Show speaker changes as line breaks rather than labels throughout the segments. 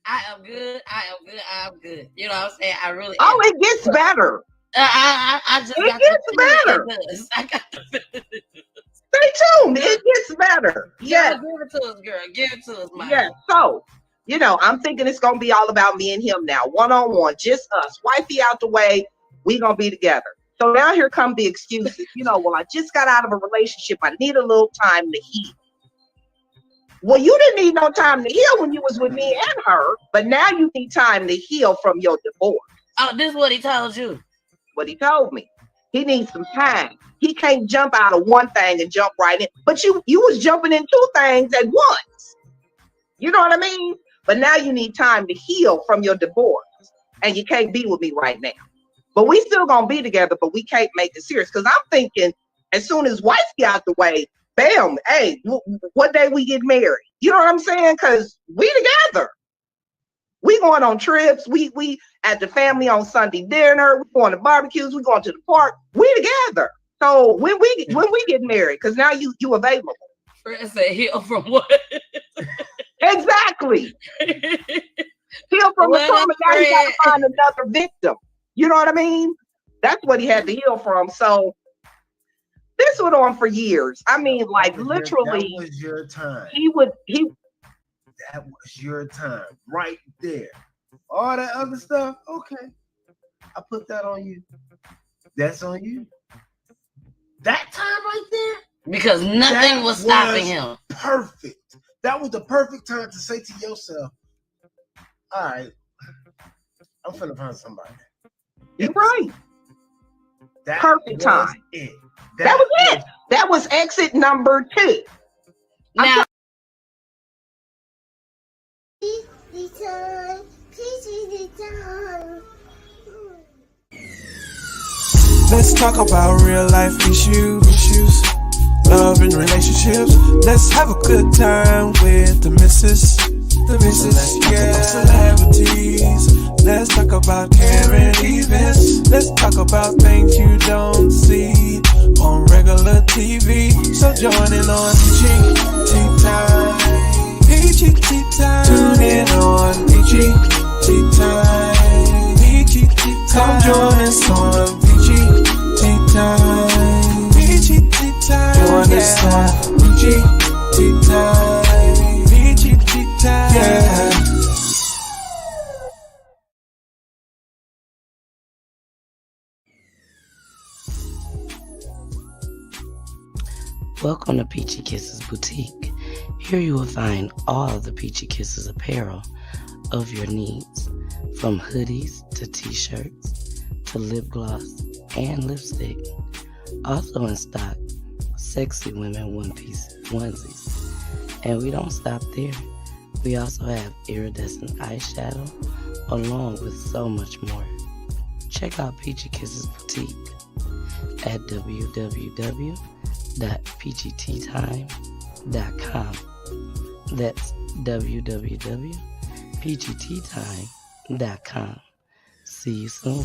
I am good. I am good. I am good. You know what I'm saying? I really am.
Oh, it gets better.
I just
It
got the
gets
feeling
better.
it does. I got the feeling it does.
Stay tuned. It gets better. Yes.
Girl, give it to us, girl. Give it to us,
Yes.
man.
So, I'm thinking it's gonna be all about me and him now, one-on-one, just us. Wifey out the way, we gonna be together. So now here come the excuses. Well, I just got out of a relationship. I need a little time to heal. Well, you didn't need no time to heal when you was with me and her, but now you need time to heal from your divorce.
Oh, this is what he told you.
What he told me. He needs some time. He can't jump out of one thing and jump right in. But you was jumping in two things at once. You know what I mean? But now you need time to heal from your divorce. And you can't be with me right now. But we still gonna be together, but we can't make it serious. Because I'm thinking as soon as wife get out the way, bam, hey, what day we get married? You know what I'm saying? Because we together. We going on trips. We at the family on Sunday dinner. We going to barbecues. We going to the park. We together. So when we get married, because now you available.
Fred said heal from what?
Exactly. Heal from the trauma. Now you got to find another victim. You know what I mean? That's what he had to heal from. So this went on for years. I mean, like literally.
That was your time.
That
was your time right there. All that other stuff, okay. I put that on you. That's on you. That time right there.
Because nothing was stopping him.
Perfect. That was the perfect time to say to yourself, all right, I'm finna find somebody.
You're right.
That
perfect time.
It.
That was it. That was exit number 2.
Now,
let's talk about real life issues, love and relationships. Let's have a good time with the missus. Let's talk about celebrities. Let's talk about current events. Let's talk about things you don't see on regular TV. So join in on PEACHY Tea Time. PEACHY Tea Time. Tune in on PEACHY Tea Time. PEACHY Tea Time. Come join us on PEACHY Tea Time. PEACHY Tea Time. Join us on PEACHY Tea Time. PEACHY Tea Time. Yeah.
welcome to Peachy Kisses Boutique. Here you will find all the Peachy Kisses apparel of your needs, from hoodies to t-shirts to lip gloss and lipstick. Also in stock, sexy women one-piece onesies. And we don't stop there. We also have iridescent eyeshadow along with so much more. Check out Peachy Kisses Boutique at www.peachyteatime.com. That's www.peachyteatime.com. See you soon.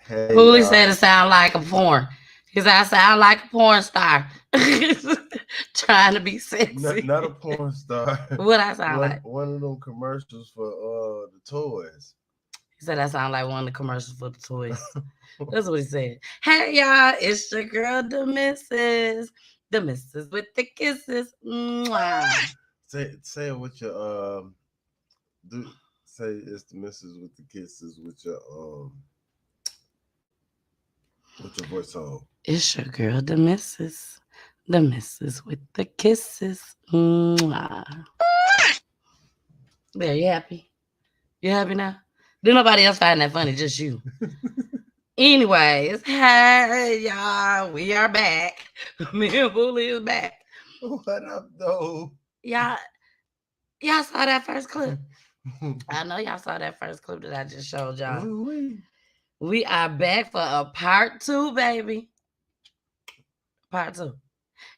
Hey,
Hooley said it sound like a porn. He said I sound like a porn star. Trying to be sexy.
Not a porn star.
What I sound like?
One of them commercials for the toys.
He said that sound like one of the commercials for the toys. That's what he said. Hey y'all, it's your girl, the missus. The missus with the kisses. Mwah.
Say it with your say it's the missus with the kisses with your voice on.
It's your girl, the missus. The missus with the kisses. Mwah. There, you happy? You happy now? Do nobody else find that funny? Just you. Anyways, hey y'all, we are back. Me and Bully is back.
What up, though?
Y'all saw that first clip. I know y'all saw that first clip that I just showed y'all. We are back for a part 2, baby. Part 2.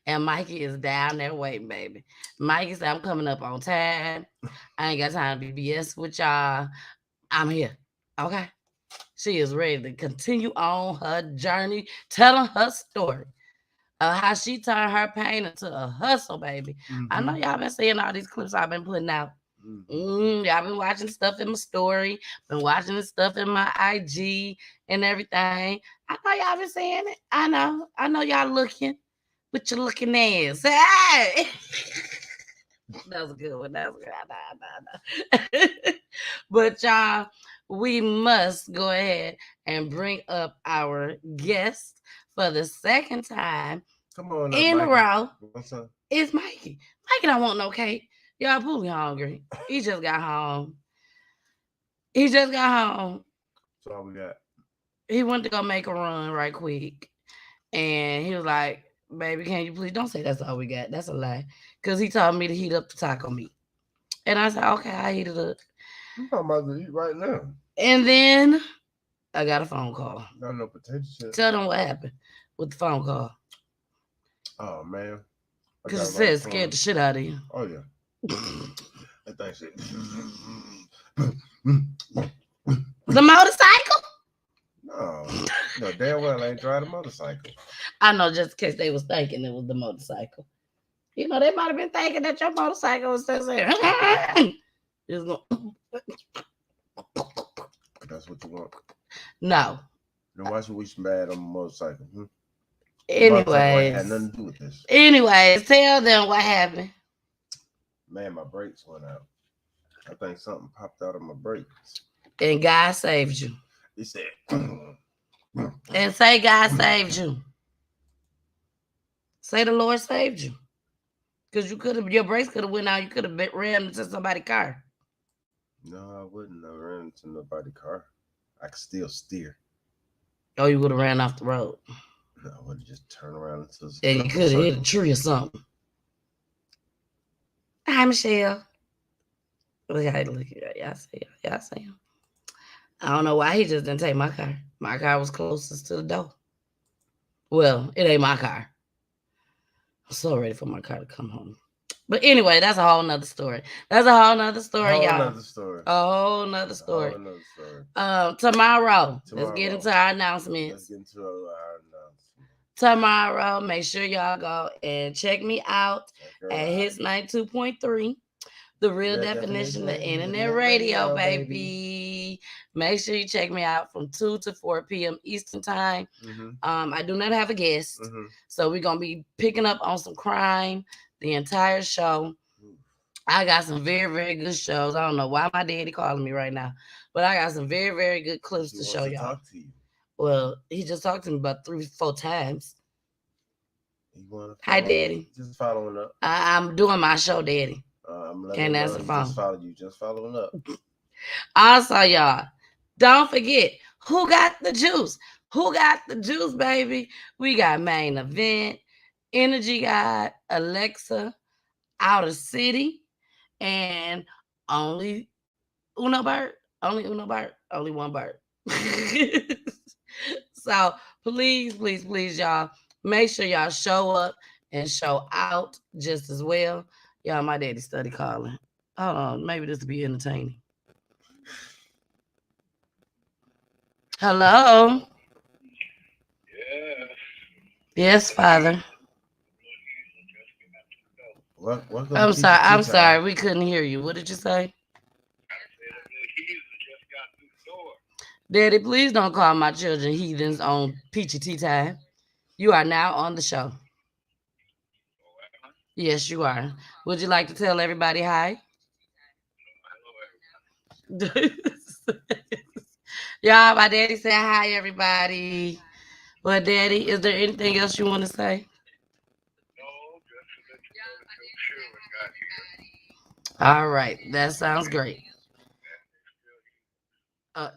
And Mikey is down there waiting, baby. Mikey said, I'm coming up on time. I ain't got time to be BS with y'all. I'm here. Okay. She is ready to continue on her journey, telling her story of how she turned her pain into a hustle, baby. I know y'all been seeing all these clips I've been putting out. Y'all been watching stuff in my story, been watching the stuff in my IG and everything. I know y'all been seeing it. I know y'all looking with your looking ass. Hey! That was a good one. That was good. But y'all, we must go ahead and bring up our guest for the second time
Come on,
in a row.
What's up?
It's Mikey. Mikey don't want no cake. Y'all, Poolie hungry. He just got home.
That's all we got.
He went to go make a run right quick. And he was like, baby, can you please don't say that's all we got. That's a lie. Because he told me to heat up the taco meat. And I said, okay, I heat it up.
I'm about to eat right now.
And then I got a phone call.
Not no potato chips.
Tell them what happened with the phone call.
Oh, man.
Because it said scared the shit out of you.
Oh, yeah. That thing shit.
The motorcycle?
No, damn well I ain't drive a motorcycle.
I know, just in case they was thinking it was the motorcycle. You know, they might have been thinking that your motorcycle was just there. Just going.
That's what you want.
No.
Then why should we bad on a motorcycle?
Anyways.
Had nothing to do with this.
Anyways, tell them what happened.
Man, my brakes went out. I think something popped out of my brakes.
And God saved you.
He said,
and say God saved you. Say the Lord saved you. Because your brakes could have went out. You could have rammed into somebody's car.
No, I wouldn't have ran into nobody's car. I could still steer.
Oh, you would have ran off the road.
No, I would have just turned around into
and you could have hit a tree or something. Hi, Michelle. Look at y'all see him. I don't know why he just didn't take my car. My car was closest to the door. Well, it ain't my car. I'm so ready for my car to come home. But anyway, that's a whole nother story. Y'all. A whole nother story. Tomorrow. Let's get into our announcements. Tomorrow, make sure y'all go and check me out at Hits 92.3. The real definition of internet radio, baby. Make sure you check me out from 2 to 4 p.m. Eastern time. I do not have a guest. So we're going to be picking up on some crime the entire show. I got some very, very good shows. I don't know why my daddy calling me right now. But I got some very, very good clips to show y'all. Well, he just talked to me about 3-4 times. Hi, Daddy.
Just following up.
I'm doing my show, Daddy. Can't answer the phone.
Just following up.
Also, y'all, don't forget who got the juice. Who got the juice, baby? We got Main Event, Energy God, Alexa, Outer City, and only Uno Bird. Only Uno Bird. Only one bird. So please, please, please, y'all, make sure y'all show up and show out just as well. Y'all, my daddy study calling. Hold on, maybe this will be entertaining. Hello? Yes, Father. I'm sorry. We couldn't hear you. What did you say? Daddy, please don't call my children heathens on Peachy Tea Time. You are now on the show. Yes, you are. Would you like to tell everybody hi? Y'all, my daddy said hi, everybody. Well, Daddy, is there anything else you want to say? All right, that sounds great.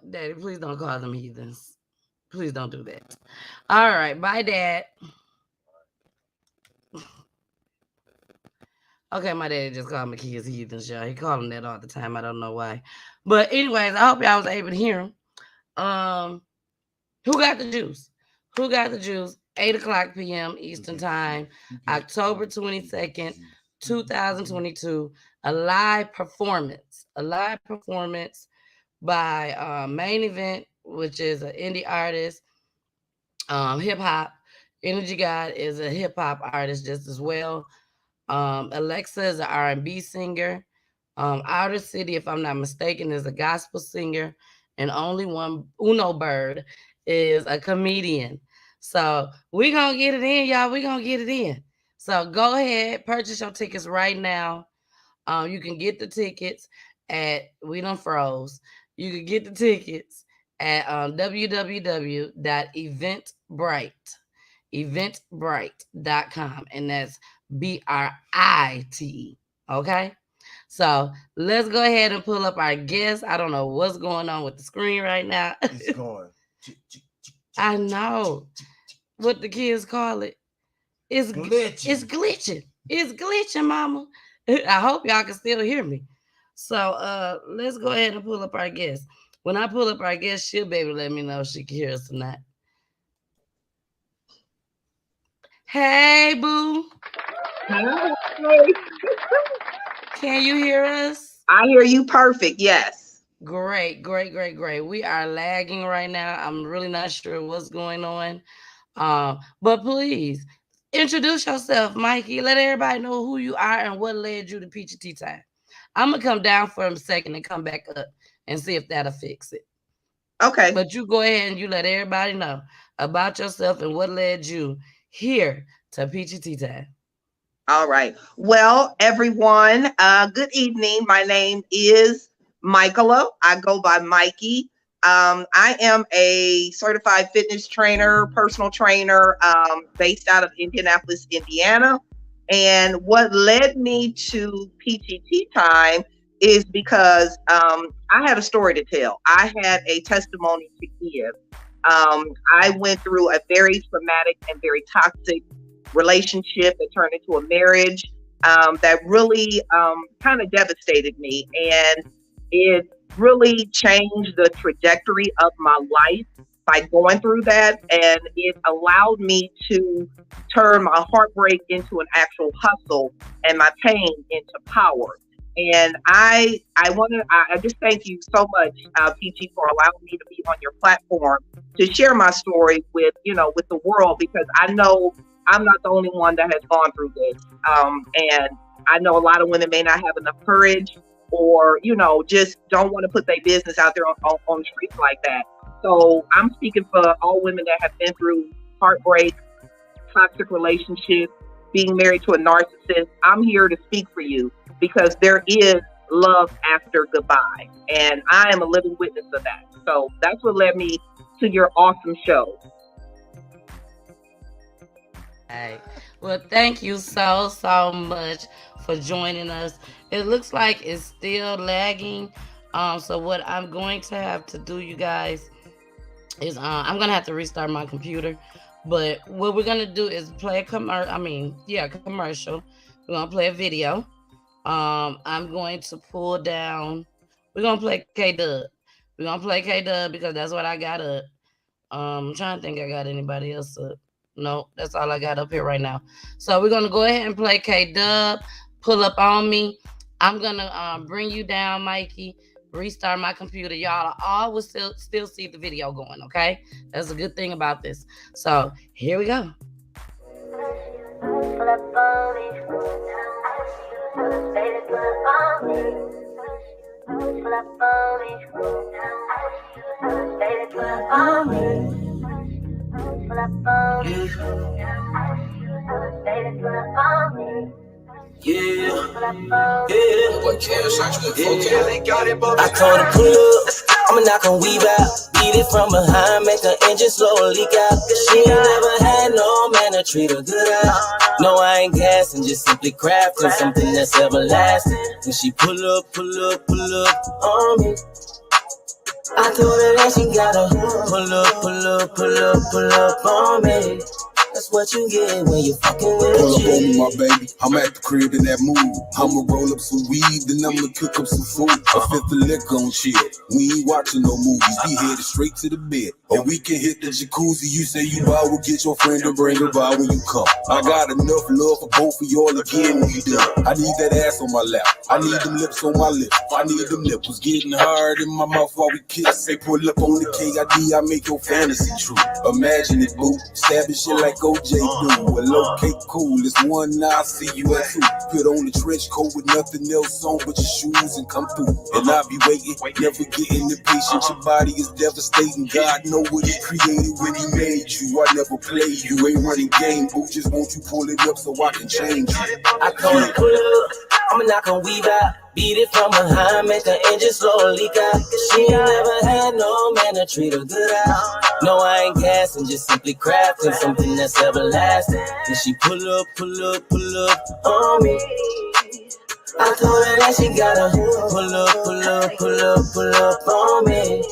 Daddy, please don't call them heathens. Please don't do that. All right, bye, Dad. Okay, my daddy just called my kids heathens, y'all. He called them that all the time. I don't know why. But anyways, I hope y'all was able to hear him. Who got the juice? Who got the juice? 8 o'clock p.m. Eastern Time, October 22nd, 2022. A live performance. By Main Event, which is an indie artist, hip hop. Energy God is a hip hop artist just as well. Alexa is an R&B singer. Outer City, if I'm not mistaken, is a gospel singer, and only one Uno Bird is a comedian. So we gonna get it in, y'all. We gonna get it in. So go ahead, purchase your tickets right now. You can get the tickets at We Done Froze. You can get the tickets at eventbrite.com, and that's BRITE. Okay, so let's go ahead and pull up our guests. I don't know what's going on with the screen right now.
It's going.
I know what the kids call it. It's glitching. It's glitching, mama. I hope y'all can still hear me. So let's go ahead and pull up our guest. When I pull up our guest, she'll be able to let me know if she can hear us or not. Hey, boo.
Hi.
Can you hear us?
I hear you perfect. Yes.
Great. We are lagging right now. I'm really not sure what's going on. But please introduce yourself, Mikie. Let everybody know who you are and what led you to Peachy Tea Time. I'm gonna come down for a second and come back up and see if that'll fix it.
Okay.
But you go ahead and you let everybody know about yourself and what led you here to Peachy Tea Time.
All right. Well, everyone, good evening. My name is Michaela. I go by Mikie. I am a certified fitness trainer, personal trainer, based out of Indianapolis, Indiana. And what led me to Peachy Tea Time is because I had a story to tell. I had a testimony to give. I went through a very traumatic and very toxic relationship that turned into a marriage that really kind of devastated me. And it really changed the trajectory of my life by going through that. And it allowed me to turn my heartbreak into an actual hustle and my pain into power. And I just thank you so much, Peachy, for allowing me to be on your platform to share my story with the world, because I know I'm not the only one that has gone through this. And I know a lot of women may not have enough courage, or, just don't want to put their business out there on the streets like that. So I'm speaking for all women that have been through heartbreak, toxic relationships, being married to a narcissist. I'm here to speak for you, because there is love after goodbye. And I am a living witness of that. So that's what led me to your awesome show.
Hey, well, thank you so much for joining us. It looks like it's still lagging. So what I'm going to have to do, you guys, is I'm gonna have to restart my computer. But what we're gonna do is play a commercial. We're gonna play a video. I'm going to pull down. We're gonna play K-Dub. We're gonna play K-Dub because that's what I got up. I'm trying to think I got anybody else up. No, that's all I got up here right now. So we're gonna go ahead and play K-Dub. Pull up on me. I'm gonna bring you down, Mikie. Restart my computer. Y'all all will still see the video going, okay? That's a good thing about this. So here we go.
I told her pull up, I'ma knock and weave out. Beat it from behind, make her engine slowly leak out. She ain't never had no man to treat her good out. No, I ain't gassing, just simply crafting something that's everlasting. When she pull up on me, I told her that she gotta pull up on me. That's what you get when you fucking with
Pull
a
up on me,
G.
my baby. I'm at the crib in that mood. I'ma roll up some weed, then I'ma cook up some food. A fifth of liquor on chill. We ain't watching no movies. We headed straight to the bed. Or we can hit the jacuzzi. You say you buy, we'll get your friend and bring her by when you come. I got enough love for both of y'all again when you done. I need that ass on my lap. I need them lips on my lips. I need them nipples getting hard in my mouth while we kiss. Say pull up on the KID, I make your fantasy true. Imagine it, boo. Stabbing shit like OJ do. Well, okay, cool. It's one now, I see you at two. Put on the trench coat with nothing else on but your shoes and come through. And I'll be waiting, never getting impatient. Your body is devastating. God know what he created when he made you. I never played you. Ain't running game, boo. Just won't you pull it up so I can change you.
I told her pull up, I'ma knock on weave out. Beat it from behind, make the engine slowly leak out. She ain't never had no man to treat her good out. No, I ain't gassing, just simply crafting something that's everlasting. Then she pull up on me. I told her that she gotta pull up on me.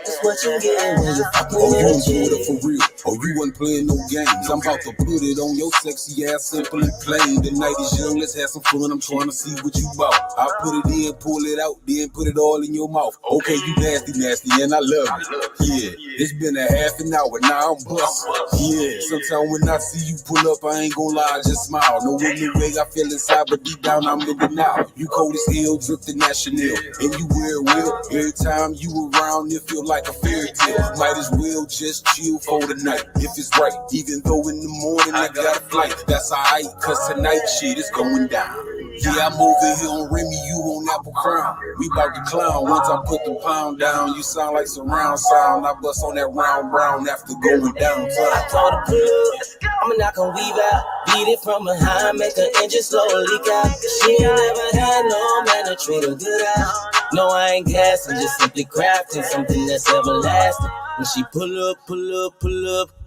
That's what you get when you fucking
Oh, you
with a
ain't
G.
for real. Oh, you wasn't playing no games. I'm about to put it on your sexy ass, simple and plain. The night is young, let's have some fun. I'm trying to see what you bout. I put it in, pull it out, then put it all in your mouth. Okay, you nasty, and I love it. Yeah, it's been a half an hour, now I'm bustin'. Yeah, sometimes when I see you pull up, I ain't gon' lie, I just smile. No any way I feel inside, but deep down I'm in denial. You cold as hell, dripping that Chanel, and you wear it well. Every time you around, it feel like a fairy tale. Might as well just chill for the night, if it's right. Even though in the morning I got a flight, that's alright, cause tonight shit is going down. Yeah, I'm over here on Remy, you on Apple Crown. We bout to clown, once I put the pound down. You sound like surround sound, I bust on that round brown after going downtown.
I told her pull up, I'ma knock on weave out. Beat it from behind, make the engine slowly leak out. She ain't never had no man to treat her good out. No, I ain't gassing, just simply crafting something that's everlasting. When she pull up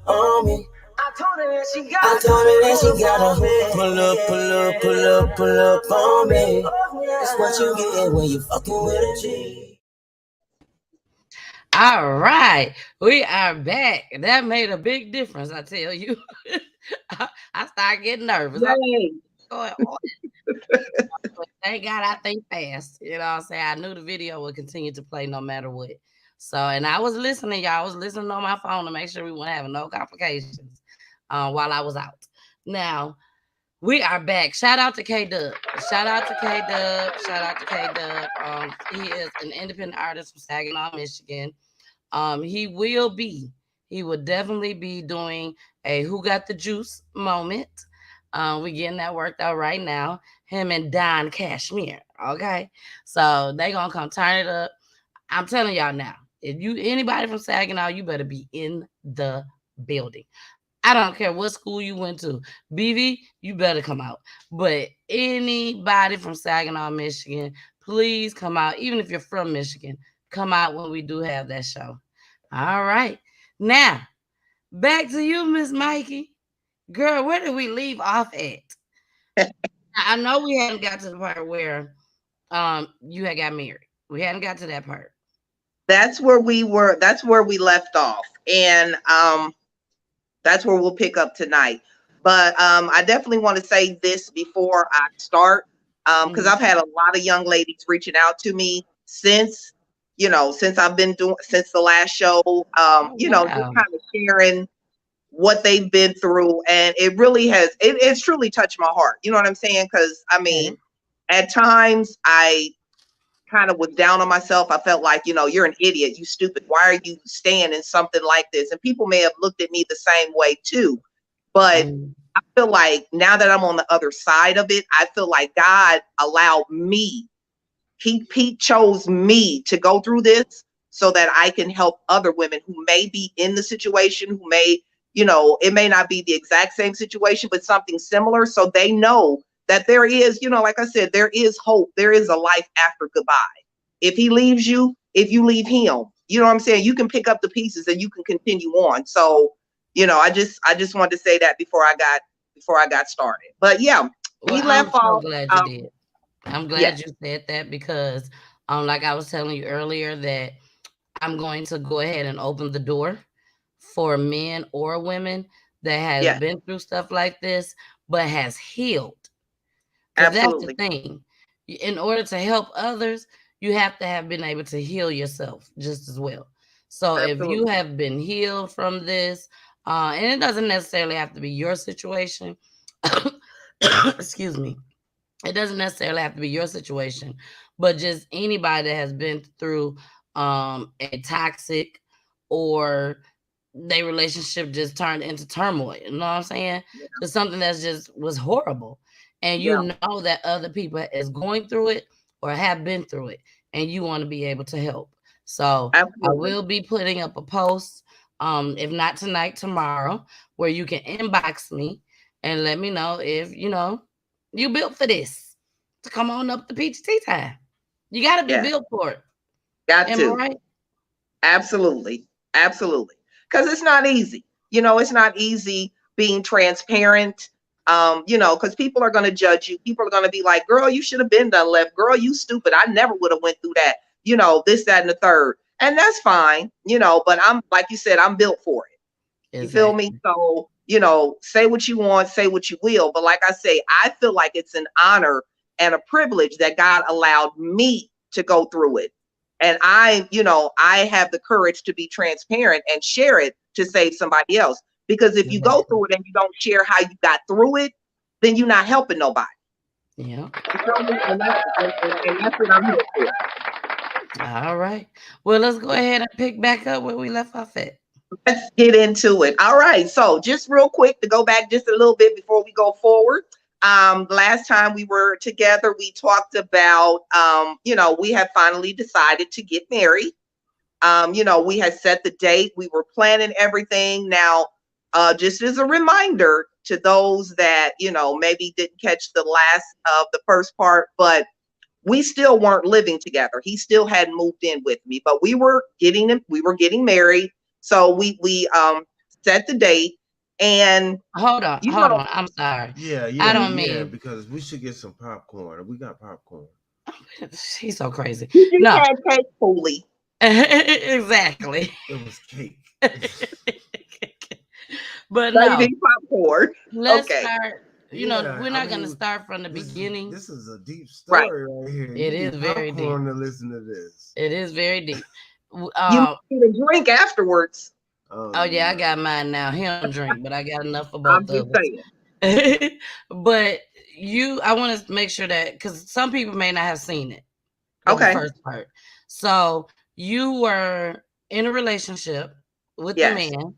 on me. I told her that she gotta pull up on me. That's what you get when you fucking with a G.
All right, we are back. That made a big difference, I tell you. I started getting nervous.
Yay.
Going on. Thank God I think fast. You know what I'm saying? I knew the video would continue to play no matter what. So, and I was listening, y'all. I was listening on my phone to make sure we weren't having no complications while I was out. Now, we are back. Shout out to K-Dub. Shout out to K-Dub. Shout out to K-Dub. He is an independent artist from Saginaw, Michigan. He will definitely be doing a Who Got the Juice moment. We're getting that worked out right now. Him and Don Cashmere. Okay. So they gonna come turn it up. I'm telling y'all now, if you anybody from Saginaw, you better be in the building. I don't care what school you went to. BV, you better come out. But anybody from Saginaw, Michigan, please come out. Even if you're from Michigan, come out when we do have that show. All right. Now, back to you, Miss Mikie. Girl, where did we leave off at? I know we hadn't got to the part where you had got married. We hadn't got to that part.
That's where we were. That's where we left off. And that's where we'll pick up tonight. But I definitely want to say this before I start, because I've had a lot of young ladies reaching out to me since I've been doing, since the last show, just kind of sharing what they've been through. And it really has, it's truly touched my heart. You know what I'm saying? Because I mean, at times I kind of was down on myself. I felt like, you're an idiot, you stupid. Why are you staying in something like this? And people may have looked at me the same way too. But I feel like now that I'm on the other side of it, I feel like God allowed me. He chose me to go through this so that I can help other women who may be in the situation, who may, it may not be the exact same situation, but something similar. So they know that there is, like I said, there is hope. There is a life after goodbye. If he leaves you, if you leave him, you know what I'm saying? You can pick up the pieces and you can continue on. So, I just wanted to say that before I got started. But yeah, we left off.
I'm glad you did. I'm glad you said that because, like I was telling you earlier, that I'm going to go ahead and open the door for men or women that has
Yeah,
been through stuff like this, but has healed. Because that's the
absolutely.
thing. In order to help others, you have to have been able to heal yourself just as well. So if you
Absolutely.
have been healed from this, and it doesn't necessarily have to be your situation. Excuse me. It doesn't necessarily have to be your situation, but just anybody that has been through a toxic or their relationship just turned into turmoil. You know what I'm saying? Just something that's just was horrible. And you
Yeah,
know that other people is going through it or have been through it, and you want to be able to help. So I
absolutely.
will be putting up a post, if not tonight, tomorrow, where you can inbox me and let me know if you built for this to come on up to Peach Tea Time. You got to be
Yeah,
built for it.
got
Am I
to.
right?
Absolutely. Absolutely. Because it's not easy. It's not easy being transparent. Because people are going to judge you. People are going to be like, girl, you should have been done left. Girl, you stupid. I never would have went through that. This, that, and the third. And that's fine, but I'm like you said, I'm built for it. You feel me?
Exactly.
So, say what you want, say what you will. But like I say, I feel like it's an honor and a privilege that God allowed me to go through it. And I have the courage to be transparent and share it to save somebody else. Because if you go
Exactly.
through it and you don't share how you got through it, then you're not helping nobody.
Yeah.
You feel me? And that's what I'm here for.
All right. Well, let's go ahead and pick back up where we left off at.
Let's get into it. All right. So just real quick to go back just a little bit before we go forward. Last time we were together, we talked about, we had finally decided to get married. We had set the date. We were planning everything. Now, just as a reminder to those that, maybe didn't catch the last of the first part, but we still weren't living together. He still hadn't moved in with me, but we were getting married. So we set the date, and
Hold on.
you
Hold
know,
on. I'm sorry.
Yeah,
I
yeah,
don't
yeah.
mean
Because we should get some popcorn. We got popcorn.
he's so crazy.
you just
No.
had cake, Holy.
Exactly.
It was cake.
But
Now you
no,
need popcorn.
let's
Okay,
start.
Yeah,
We're
I
not gonna
mean,
start from the
this
beginning.
this is a deep
right.
story right here.
It
You
is
need
very deep.
popcorn to listen to this.
It is very deep.
You might need a drink afterwards.
Oh
Oh yeah, I got
no.
mine now. He don't drink, but I got enough for
I'm
both
just
of
saying.
us. But I want to make sure that because some people may not have seen it, the
Okay.
first part. So you were in a relationship with the
Yes.
man.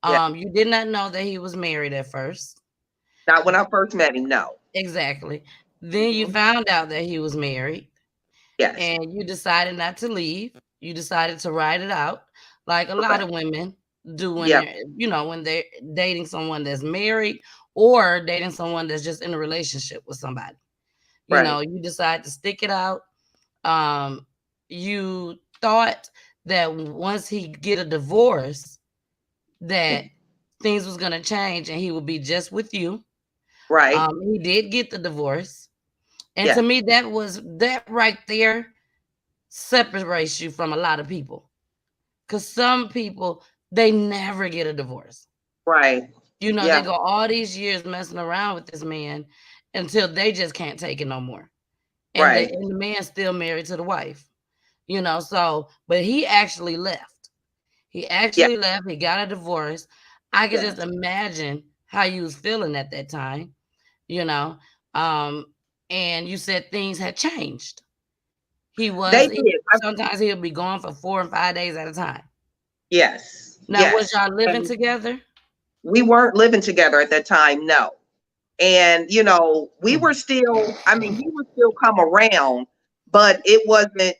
Yeah.
You did not know that he was married at first.
Not when I first met him. No.
Exactly. Then you
Mhm.
found out that he was married
Yes.
and you decided not to leave. You decided to ride it out like a lot
Okay.
of women do when
Yeah.
when they're dating someone that's married or dating someone that's just in a relationship with somebody.
Right.
You decide to stick it out. You thought that once he get a divorce that things was going to change and he would be just with you.
Right.
He did get the divorce. And to
Yeah.
me, that right there separates you from a lot of people. Because some people, they never get a divorce.
Right.
They
Yeah.
go all these years messing around with this man until they just can't take it no more. And
Right.
the man's still married to the wife. So, but he actually left. He
Yeah.
actually left. He got a divorce. I could just
Yes.
imagine how you was feeling at that time, you know. Um, and you said things had changed.
They did.
Sometimes he'll be gone for 4 and 5 days at a time.
Yes.
Now, was
Yes.
y'all living
And
together?
we weren't living together at that time. No. And we were still. I mean, he would still come around, but it wasn't.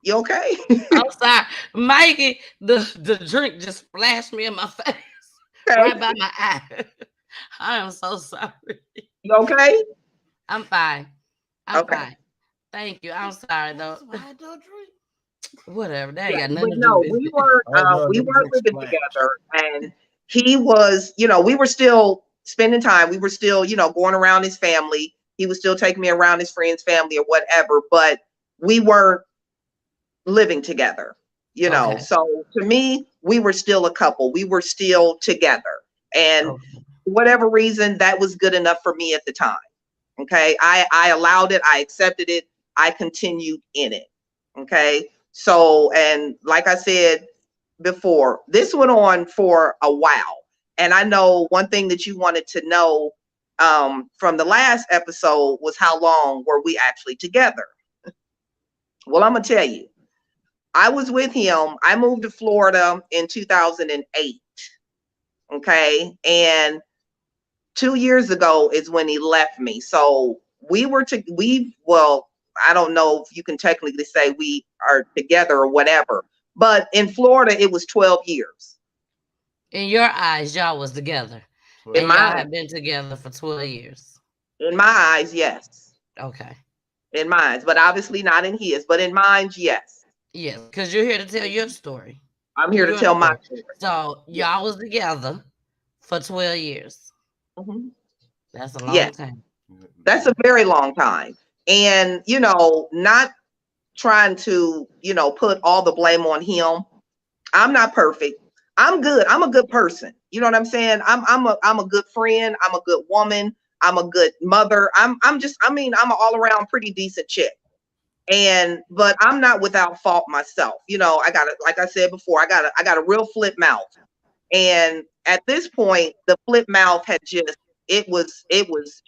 You okay?
I'm sorry, Mikey. The drink just flashed me in my face, right
Okay.
by my eye. I am so sorry.
You okay?
I'm fine. I'm
Okay.
fine. Thank you. I'm sorry though.
I don't drink.
Whatever. That ain't
Yeah,
got
but
nothing to do
no,
with it.
Oh no,
we
them
weren't
drinks
living
splash.
together, and he was, we were still spending time. We were still, going around his family. He was still taking me around his friend's family or whatever, but we weren't living together,
Okay.
So to me, we were still a couple. We were still together. And whatever reason, that was good enough for me at the time. Okay. I allowed it. I accepted it. I continued in it. Okay. So, and like I said before, this went on for a while. And I know one thing that you wanted to know from the last episode was how long were we actually together? Well, I'm going to tell you, I was with him. I moved to Florida in 2008. Okay. And 2 years ago is when he left me. So well, I don't know if you can technically say we are together or whatever, but in Florida, it was 12 years.
In your eyes, y'all was together.
In my
y'all had been together for 12 years.
In my eyes, yes.
Okay.
In mine, but obviously not in his, but in mine, yes.
Yes, because you're here to tell your story.
I'm here to tell my story.
So y'all was together for 12 years.
Mm-hmm.
That's a long time.
That's a very long time. And, you know, not trying to, you know, put all the blame on him. I'm not perfect. I'm good. I'm a good person. You know what I'm saying? I'm a good friend. I'm a good woman. I'm a good mother. I'm an all around pretty decent chick. But I'm not without fault myself. You know, like I said before, I got a real flip mouth. And at this point, the flip mouth had it was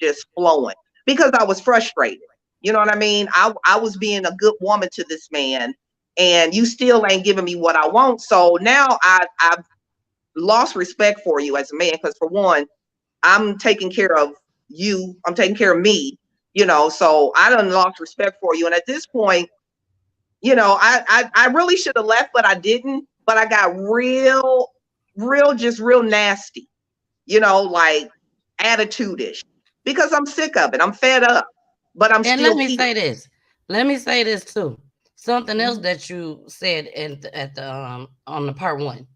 just flowing because I was frustrated. You know what I mean? I was being a good woman to this man, and you still ain't giving me what I want. So now I've lost respect for you as a man, because for one, I'm taking care of you. I'm taking care of me, you know, so I done lost respect for you. And at this point, you know, I really should have left, but I didn't. But I got real nasty, you know, like attitude-ish, because I'm sick of it. I'm fed up, but I'm still.
Let me say this. Let me say this too. Something else that you said on the part one.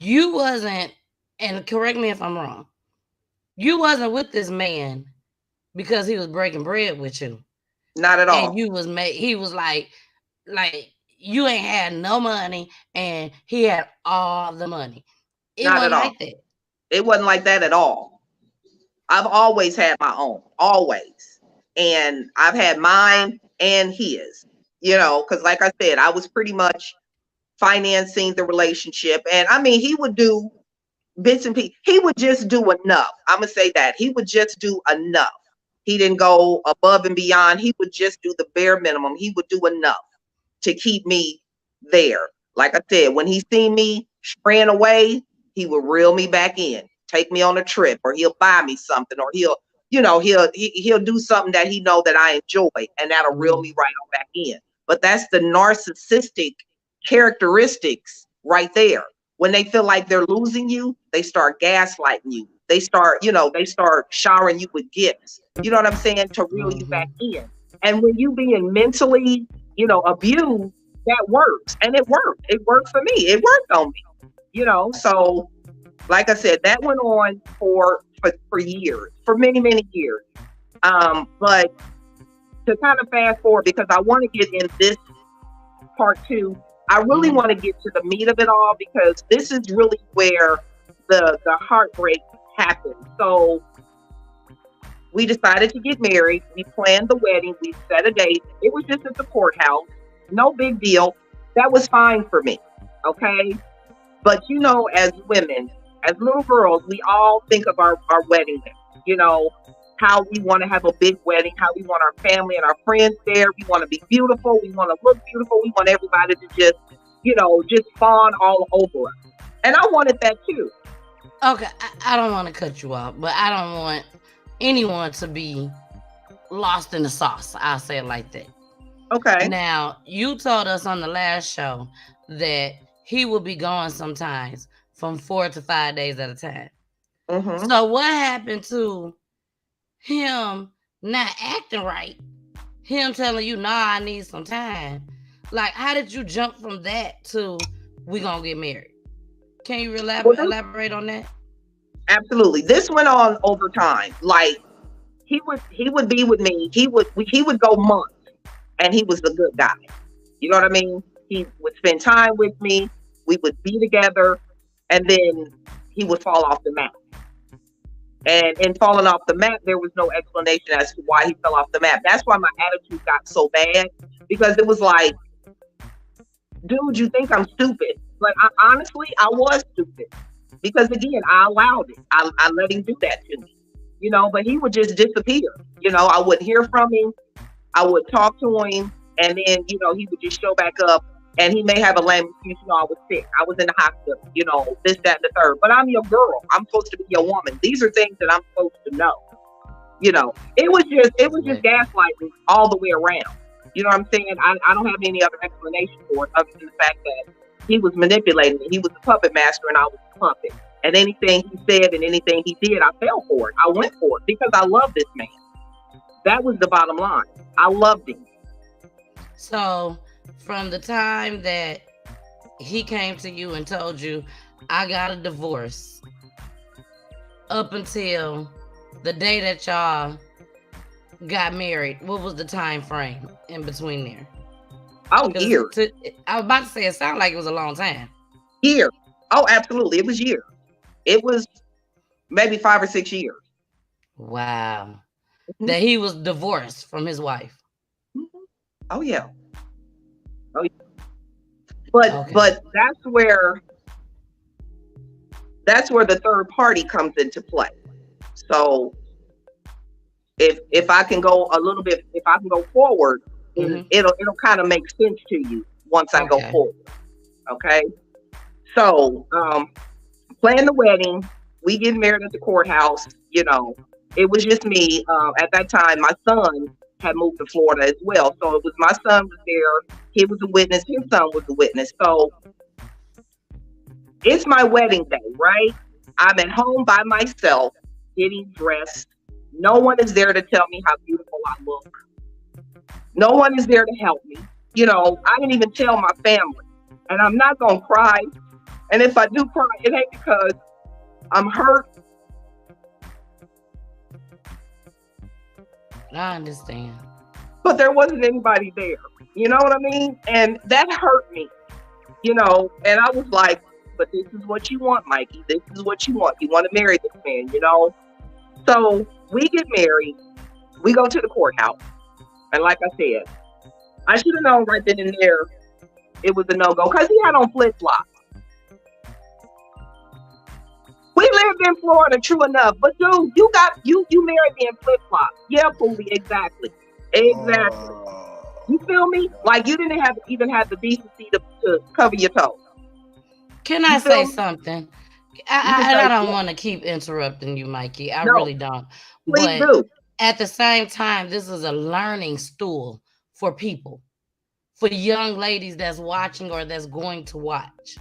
You wasn't, and correct me if I'm wrong, you wasn't with this man because he was breaking bread with you.
Not at all.
And he was like you ain't had no money and he had all the money. It wasn't like that.
It wasn't like that at all. I've always had my own, always. And I've had mine and his, you know, because like I said, I was pretty much financing the relationship. And I mean, he would do bits and pieces. He would just do enough. I'm going to say that. He would just do enough. He didn't go above and beyond. He would just do the bare minimum. He would do enough to keep me there. Like I said, when he seen me straying away, he would reel me back in, take me on a trip, or he'll buy me something, or he'll do something that he know that I enjoy, and that'll reel me right on back in. But that's the narcissistic characteristics right there. When they feel like they're losing you, they start gaslighting you. They start showering you with gifts. You know what I'm saying? To reel you back in. And when you being mentally, abused, that works. And it worked. It worked for me. It worked on me. So like I said, that went on for years, for many, many years. But to kind of fast forward, because I want to get in this part two, I really want to get to the meat of it all, because this is really where the heartbreak happened. So we decided to get married. We planned the wedding. We set a date. It was just at the courthouse. No big deal. That was fine for me. Okay. But as women, as little girls, we all think of our wedding day, how we want to have a big wedding, how we want our family and our friends there. We want to be beautiful. We want to look beautiful. We want everybody to just fawn all over us. And I wanted that too.
Okay, I don't want to cut you off, but I don't want anyone to be lost in the sauce. I'll say it like that.
Okay.
Now, you told us on the last show that he will be gone sometimes from 4 to 5 days at a time.
Mm-hmm.
So what happened to him not acting right? Him telling you, nah, I need some time. Like, how did you jump from that to we gonna get married? Can you elaborate on that?
Absolutely. This went on over time. Like, he would be with me. He would go months, and he was the good guy. You know what I mean? He would spend time with me. We would be together, and then he would fall off the map. And in falling off the map, there was no explanation as to why he fell off the map. That's why my attitude got so bad, because it was like, dude, you think I'm stupid? But honestly, I was stupid, because again, I allowed it. I let him do that to me, you know. But he would just disappear. You know, I wouldn't hear from him. I would talk to him, and then, you know, he would just show back up. And he may have a lame excuse, you know, I was sick, I was in the hospital, you know, this, that, and the third. But I'm your girl. I'm supposed to be your woman. These are things that I'm supposed to know. You know, it was just gaslighting all the way around. You know what I'm saying? I don't have any other explanation for it other than the fact that he was manipulating me. He was the puppet master and I was the puppet. And anything he said and anything he did, I fell for it. I went for it because I love this man. That was the bottom line. I loved him.
So from the time that he came to you and told you, I got a divorce, up until the day that y'all got married, what was the time frame in between there?
Oh, years.
I was about to say, it sounded like it was a long time.
Years. Oh, absolutely. It was years. It was maybe 5 or 6 years.
Wow. Mm-hmm. That he was divorced from his wife.
Mm-hmm. Oh, yeah. Oh, yeah. But that's where the third party comes into play. So if I can go a little bit, if I can go forward, mm-hmm. it'll kind of make sense to you once I go forward. Okay. So plan the wedding, we get married at the courthouse. You know, it was just me. At that time, my son had moved to Florida as well. So it was my son was there. He was a witness. His son was a witness. So it's my wedding day, right? I'm at home by myself, getting dressed. No one is there to tell me how beautiful I look. No one is there to help me. You know, I didn't even tell my family. And I'm not going to cry. And if I do cry, it ain't because I'm hurt.
I understand.
But there wasn't anybody there. You know what I mean? And that hurt me. You know, and I was like, but this is what you want, Mikie. This is what you want. You want to marry this man, you know? So we get married. We go to the courthouse. And like I said, I should have known right then and there it was a no-go because he had on flip-flops. We lived in Florida, true enough. But dude, you married me in flip-flops. Yeah, Poolie, exactly. Exactly. You feel me? Like you didn't even have the decency to cover your toes.
Can I say something? I don't want to keep interrupting you, Mikie. I really don't.
Please do.
At the same time, this is a learning stool for people, for young ladies that's watching or that's going to watch.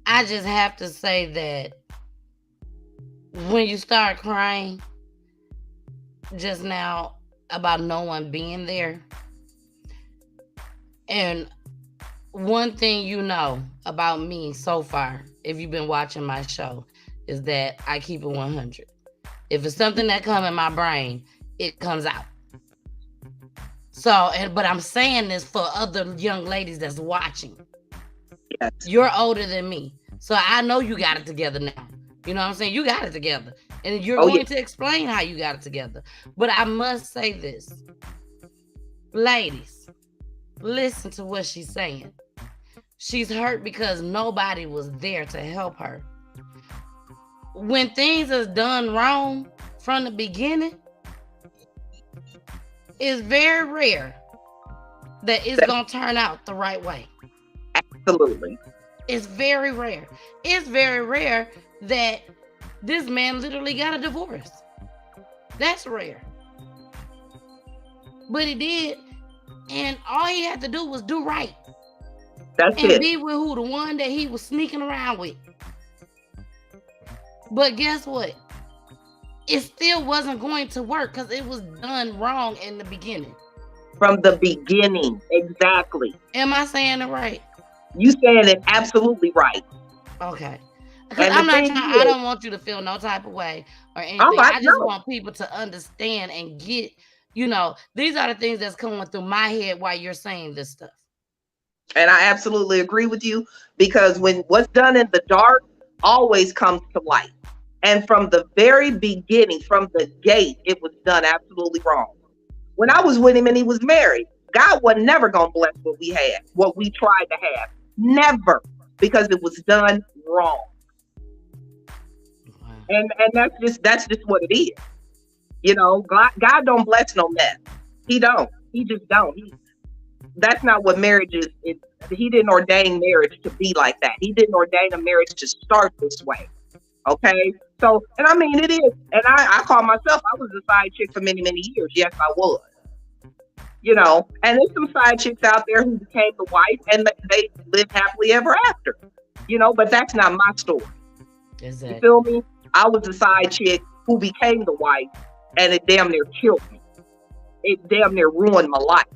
I just have to say that when you start crying just now about no one being there, and one thing you know about me so far, if you've been watching my show, is that I keep it 100. If it's something that comes in my brain, it comes out. So, but I'm saying this for other young ladies that's watching.
Yes.
You're older than me. So I know you got it together now. You know what I'm saying? You got it together. And you're going to explain how you got it together. But I must say this. Ladies, listen to what she's saying. She's hurt because nobody was there to help her. When things is done wrong from the beginning, it's very rare that it's going to turn out the right way.
Absolutely.
It's very rare. It's very rare that this man literally got a divorce. That's rare. But he did. And all he had to do was do right.
That's
and
it.
Be with the one that he was sneaking around with. But guess what? It still wasn't going to work because it was done wrong in the beginning.
From the beginning, exactly.
Am I saying it right?
You saying it absolutely right.
Okay. Because I don't want you to feel no type of way or anything. I just want people to understand and get, these are the things that's coming through my head while you're saying this stuff.
And I absolutely agree with you because when what's done in the dark always comes to light. And from the very beginning, from the gate, it was done absolutely wrong. When I was with him and he was married, God was never going to bless what we had, what we tried to have. Never, because it was done wrong.
Wow.
And that's just what it is. You know, God don't bless no mess. He don't. He just don't. That's not what marriage is. He didn't ordain marriage to be like that. He didn't ordain a marriage to start this way. Okay? So, and I mean, it is. And I call myself, I was a side chick for many, many years. Yes, I was. You know, and there's some side chicks out there who became the wife and they live happily ever after. You know, but that's not my story.
Exactly.
You feel me? I was a side chick who became the wife and it damn near killed me. It damn near ruined my life.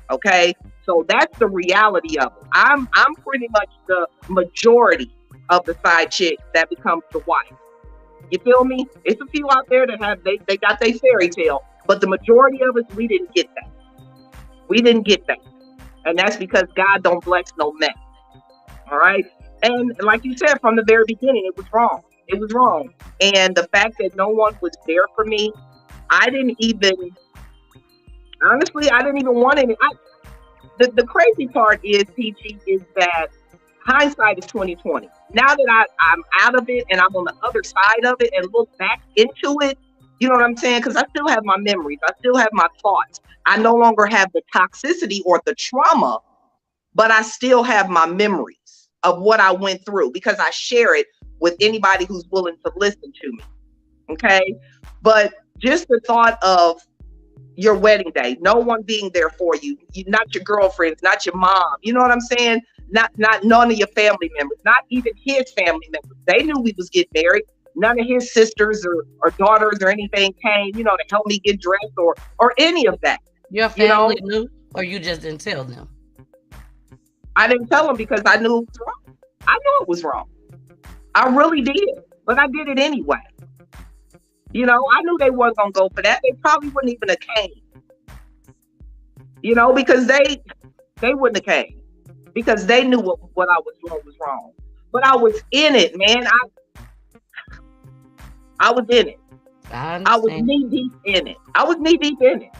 Okay? So that's the reality of it. I'm pretty much the majority of the side chick that becomes the wife. You feel me? It's a few out there that have they got their fairy tale, but the majority of us, we didn't get that. We didn't get that. And that's because God don't bless no mess. All right? And like you said, from the very beginning, it was wrong. It was wrong. And the fact that no one was there for me, honestly, I didn't even want any. The crazy part is, Peachy, is that hindsight is 20/20. Now that I'm out of it and I'm on the other side of it and look back into it, you know what I'm saying? Because I still have my memories. I still have my thoughts. I no longer have the toxicity or the trauma, but I still have my memories of what I went through because I share it with anybody who's willing to listen to me. Okay? But just the thought of your wedding day, no one being there for you, not your girlfriends, not your mom, you know what I'm saying? Not none of your family members, not even his family members. They knew we was getting married. None of his sisters or daughters or anything came, you know, to help me get dressed or any of that.
Your family knew, or you just didn't tell them?
I didn't tell them because I knew it was wrong. I knew it was wrong. I really did, but I did it anyway. You know, I knew they wasn't gonna go for that. They probably wouldn't even have came. You know, because they wouldn't have came because they knew what I was doing was wrong. But I was in it, man. I was in it. I was knee deep in it. I was knee deep in it.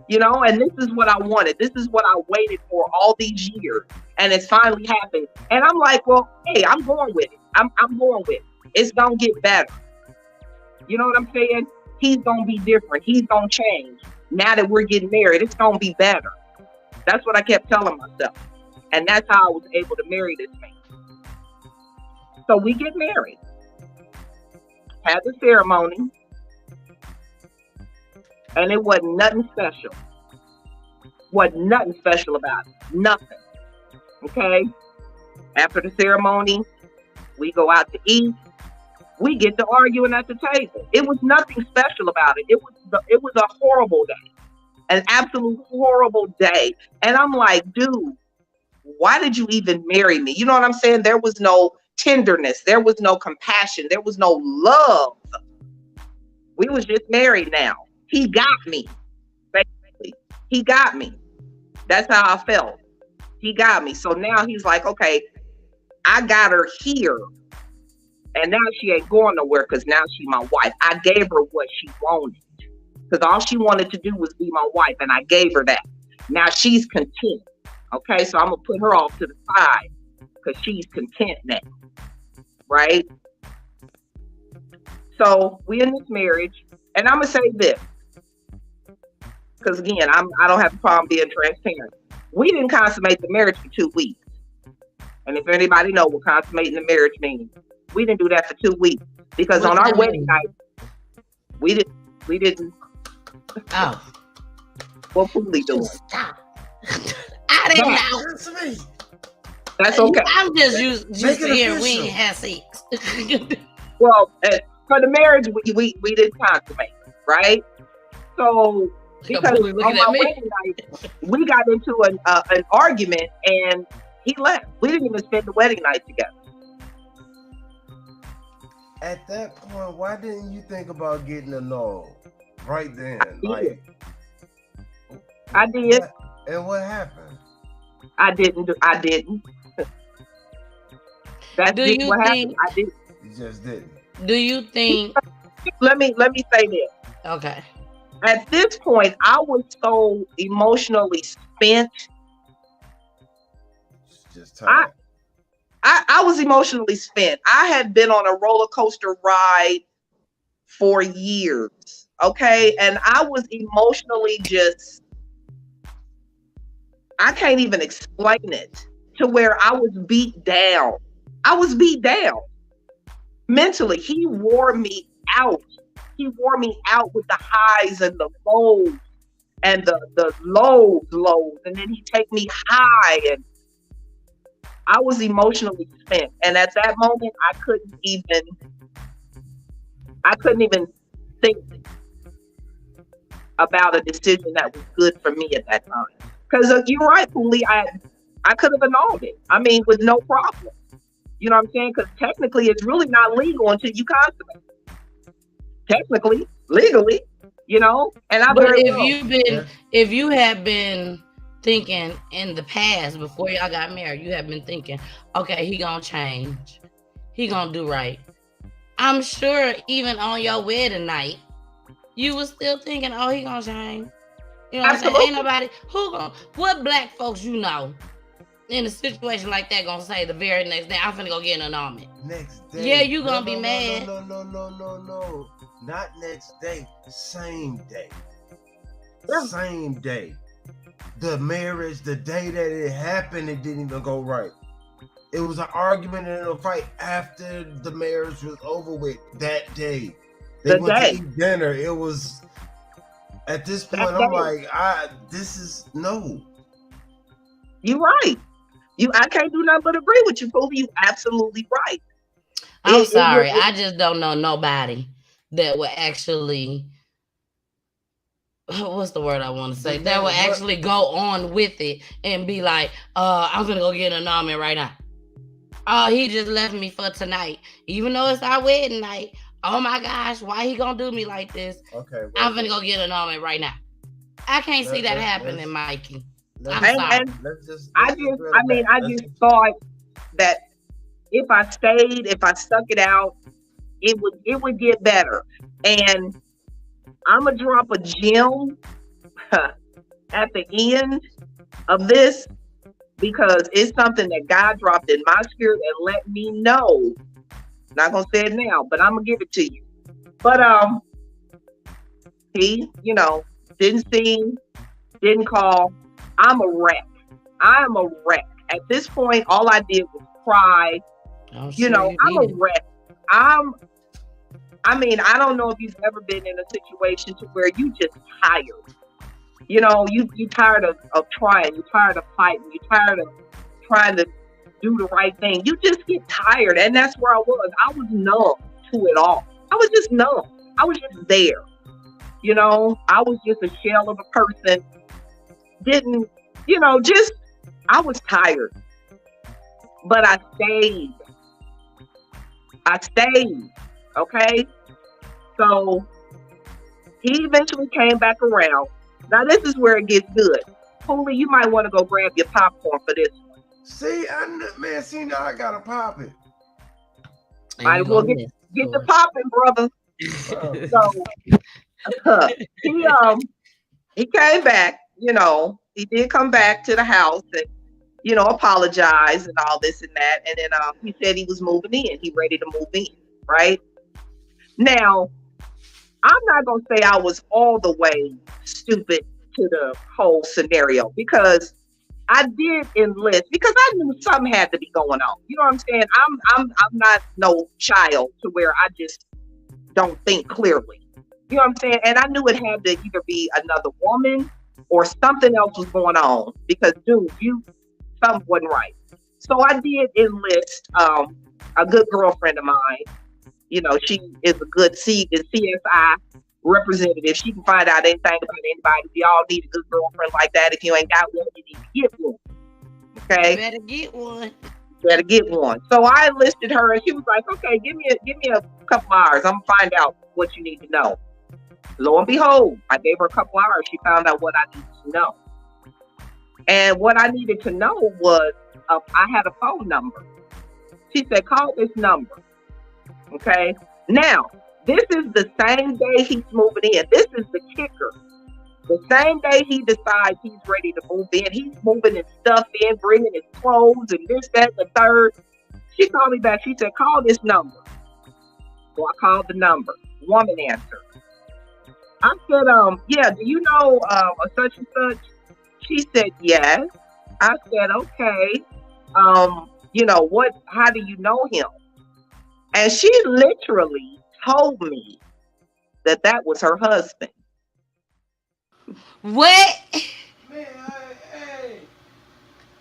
You know, and this is what I wanted. This is what I waited for all these years, and it's finally happened. And I'm like, well, hey, I'm going with it. I'm going with it. It's gonna get better. You know what I'm saying? He's gonna be different. He's gonna change. Now that we're getting married, it's gonna be better. That's what I kept telling myself, and that's how I was able to marry this man. So we get married, had the ceremony. And it wasn't nothing special. Wasn't nothing special about it. Nothing. Okay? After the ceremony, we go out to eat. We get to arguing at the table. It was nothing special about it. It was a horrible day. An absolute horrible day. And I'm like, dude, why did you even marry me? You know what I'm saying? There was no tenderness. There was no compassion. There was no love. We was just married now. He got me, basically. He got me. That's how I felt. He got me. So now he's like, okay, I got her here. And now she ain't going nowhere because now she's my wife. I gave her what she wanted. Because all she wanted to do was be my wife. And I gave her that. Now she's content. Okay, so I'm going to put her off to the side because she's content now. Right? So we in this marriage. And I'm going to say this. Because again, I don't have a problem being transparent. We didn't consummate the marriage for 2 weeks. And if anybody knows what consummating the marriage means, we didn't do that for 2 weeks. Because on our wedding night, we didn't.
Oh.
What Pooley doing?
Stop. I didn't know.
That's okay.
I'm just used to hearing we ain't had sex.
Well, for the marriage, we didn't consummate, right? So, because on my wedding night, we got into an argument and he left. We didn't even spend the wedding night together.
At that point, why didn't you think about getting annulled right then?
I did.
And what happened?
I didn't. That's just what happened. I did.
It just didn't.
Do you think?
Let me say this.
Okay.
At this point, I was so emotionally spent.
It's just tired.
I was emotionally spent. I had been on a roller coaster ride for years. Okay. And I was emotionally just, I can't even explain it, to where I was beat down. I was beat down mentally. He wore me out. He wore me out with the highs and the lows and the lows. And then he'd take me high, and I was emotionally spent. And at that moment, I couldn't even think about a decision that was good for me at that time. Because you're right, Poolie, I could have annulled it. I mean, with no problem. You know what I'm saying? Because technically, it's really not legal until you consummate. Technically, legally, you know. And I.
But if you had been thinking in the past before y'all got married, you have been thinking, okay, he gonna change, he gonna do right. I'm sure even on your wedding night, you was still thinking, oh, he gonna change. You know what I'm saying? Ain't nobody what black folks you know in a situation like that gonna say the very next day, I'm finna go get an annulment.
Next day.
Yeah, you gonna be mad.
No. Not next day. Same day.
Yeah.
Same day. The marriage, the day that it happened, it didn't even go right. It was an argument and a fight after the marriage was over with that day. They went to eat dinner. It was, at this point, I'm like, this is, no.
You're right. I can't do nothing but agree with you, Poolie. You absolutely right.
I'm sorry. I just don't know nobody that would actually, what's the word I want to say? That would actually go on with it and be like, I'm gonna go get an annulment right now. Oh, he just left me for tonight. Even though it's our wedding night. Oh my gosh, why he gonna do me like this?
Okay.
I'm gonna go get an annulment right now. I can't see that happening, Mikey. I just
thought that if I stayed, if I stuck it out, it would get better. And I'm gonna drop a gem at the end of this, because it's something that God dropped in my spirit and let me know. Not gonna say it now, but I'm gonna give it to you. But he, didn't sing, didn't call. I'm a wreck. I am a wreck. At this point, all I did was cry. I'm a wreck. I don't know if you've ever been in a situation to where you just tired. You tired of trying. You're tired of fighting. You're tired of trying to do the right thing. You just get tired. And that's where I was. I was numb to it all. I was just numb. I was just there. I was just a shell of a person. I was tired. But I stayed. Okay? So he eventually came back around. Now this is where it gets good. Poolie, you might want to go grab your popcorn for this one.
See, now I gotta pop it.
All right, well, get the popping, brother. So he came back. He did come back to the house and apologize and all this and that. And then he said he was moving in. He ready to move in, right? Now, I'm not going to say I was all the way stupid to the whole scenario, because I did enlist because I knew something had to be going on. You know what I'm saying? I'm not no child to where I just don't think clearly. You know what I'm saying? And I knew it had to either be another woman or something else was going on, because dude, something wasn't right. So I did enlist a good girlfriend of mine. She is a good CSI representative. She can find out anything about anybody. We all need a good girlfriend like that. If you ain't got one, you need to get one. Okay? Better get one. So I enlisted her, and she was like, okay, give me a couple hours. I'm gonna find out what you need to know. Lo and behold, I gave her a couple hours. She found out what I needed to know. And what I needed to know was, I had a phone number. She said, call this number. Okay. Now, this is the same day he's moving in. This is the kicker. The same day he decides he's ready to move in, he's moving his stuff in, bringing his clothes and this, that, and the third. She called me back. She said, call this number. So I called the number. Woman answered. I said, yeah, do you know a such and such? She said, yes. I said, okay. You know, how do you know him? And she literally told me that was her husband.
What?
Man, hey.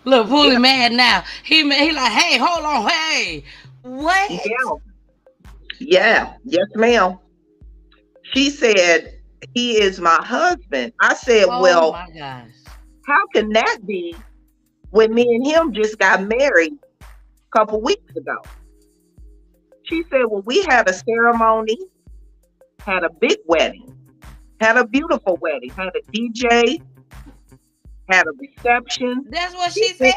Look, Poolie mad now. He like, hey, hold on, hey. What?
Yeah. Yes, ma'am. She said, he is my husband. I said, well,
my gosh.
How can that be when me and him just got married a couple weeks ago? She said, well, we had a ceremony, had a big wedding, had a beautiful wedding, had a DJ, had a reception.
That's what she said?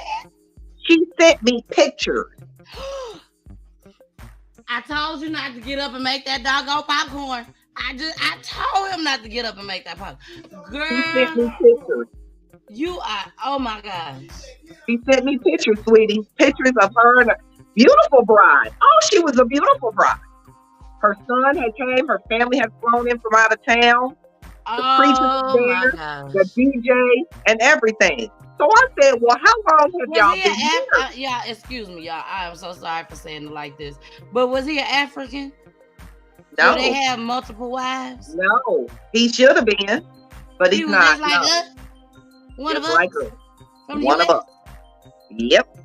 She sent me pictures.
I told you not to get up and make that doggone popcorn. I told him not to get up and make that popcorn. Girl.
She sent me pictures.
You are, oh my gosh.
She sent me pictures, sweetie. Pictures of her and a beautiful bride. Oh, she was a beautiful bride. Her son had came, her family had flown in from out of town. The preacher was there, the DJ, and everything. So I said, well, how long have y'all been here?
Yeah, excuse me, y'all. I am so sorry for saying it like this. But was he an African?
No.
Do they have multiple wives?
No. He should have been, but he's not.
Just like us? One of us?
Like us.
From
One of us. Yep.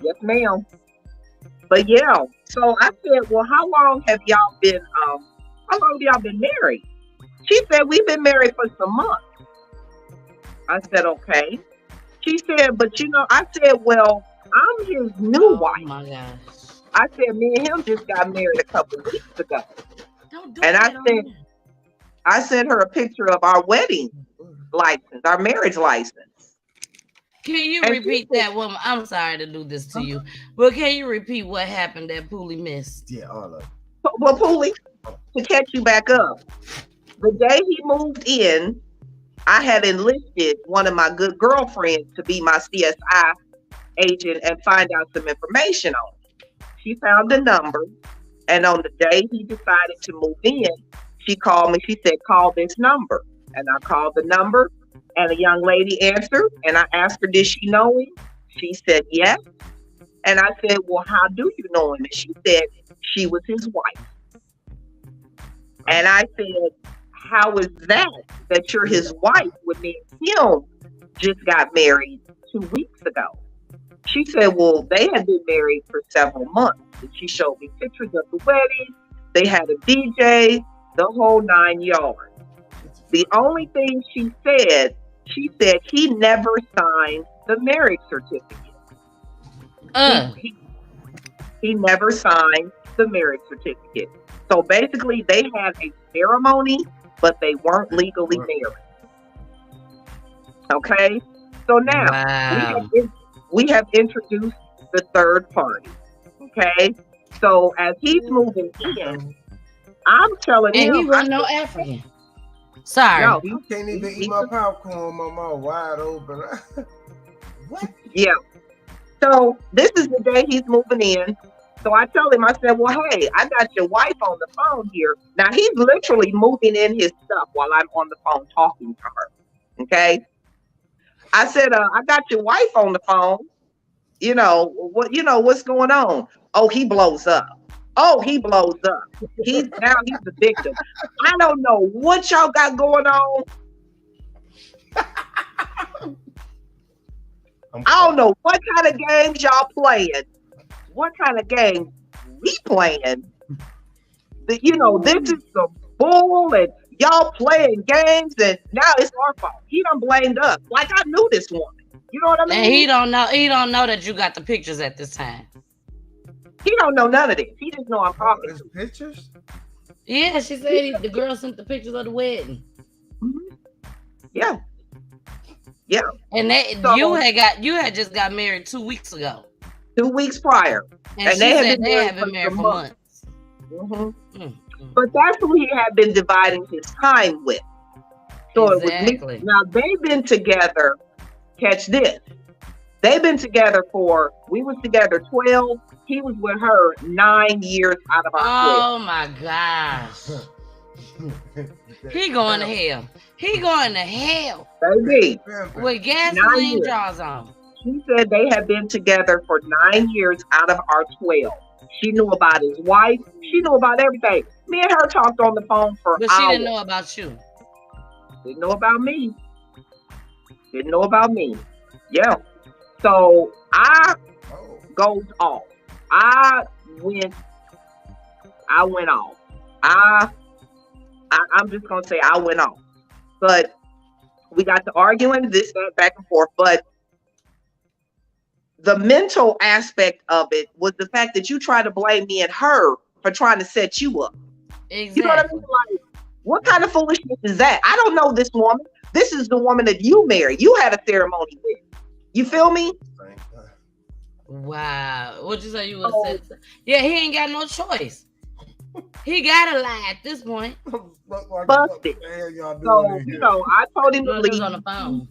Yes, ma'am. But yeah, so I said, well, how long have y'all been married? She said, we've been married for some months. I said, okay. She said, but you know, I said, well, I'm his new wife. Oh my gosh. I said, me and him just got married a couple weeks ago.
Don't do
and
that
I sent her a picture of our wedding license, our marriage license.
Can you repeat that, woman? I'm sorry to do this to you, but can you repeat what happened that Poolie missed?
Yeah, all of it.
Well, Poolie, to catch you back up, the day he moved in, I had enlisted one of my good girlfriends to be my CSI agent and find out some information on it. She found the number, and on the day he decided to move in, she called me. She said, call this number. And I called the number, and a young lady answered, and I asked her, did she know him? She said, yes. And I said, well, how do you know him? And she said, she was his wife. And I said, how is that you're his wife when me and him just got married 2 weeks ago? She said, well, they had been married for several months. And she showed me pictures of the wedding. They had a DJ, the whole 9 yards. The only thing she said he never signed the marriage certificate. He never signed the marriage certificate. So basically, they had a ceremony, but they weren't legally married. Okay? So now, we have introduced the third party. Okay? So as he's moving in, I'm telling him.
And he wasn't no African. Sorry.
No,
I can't even eat my popcorn, my mouth wide open.
What? Yeah. So this is the day he's moving in. So I tell him, I said, well, hey, I got your wife on the phone here. Now he's literally moving in his stuff while I'm on the phone talking to her. Okay. I said, I got your wife on the phone. What's going on? Oh, he blows up. He's the victim. I don't know what y'all got going on. I don't know what kind of games y'all playing. What kind of games we playing? This is some bull, and y'all playing games, and now it's our fault. He done blamed us. Like I knew this woman. You know what I mean?
And he don't know that you got the pictures at this time.
He don't know none of this. He just know I'm talking.
There's pictures?
Yeah, she said the girl sent the pictures of the wedding.
Mm-hmm. Yeah. Yeah.
And you had just got married 2 weeks ago.
2 weeks prior.
And they had been married for months.
But that's who he had been dividing his time with. So
Exactly.
it was me. Now they've been together. Catch this. They've been together we was together 12. He was with her 9 years out of our 12.
Oh my gosh. He going to hell. He going to hell.
Baby.
With gasoline jaws on.
She said they had been together for 9 years out of our 12. She knew about his wife. She knew about everything. Me and her talked on the phone for
But
hours.
she didn't know about you.
Didn't know about me. Didn't know about me. Yeah. So I goes off. I went off. I'm just gonna say I went off. But we got to arguing this, that, back and forth. But the mental aspect of it was the fact that you try to blame me and her for trying to set you up.
Exactly.
You know what I mean? Like, what kind of foolishness is that? I don't know this woman. This is the woman that you married. You had a ceremony with. You feel me?
Wow. What'd you say you would have said? Yeah, he ain't got no choice. He gotta lie at this point.
Busted. So, you know, I told him to
He was
leave.
on the phone.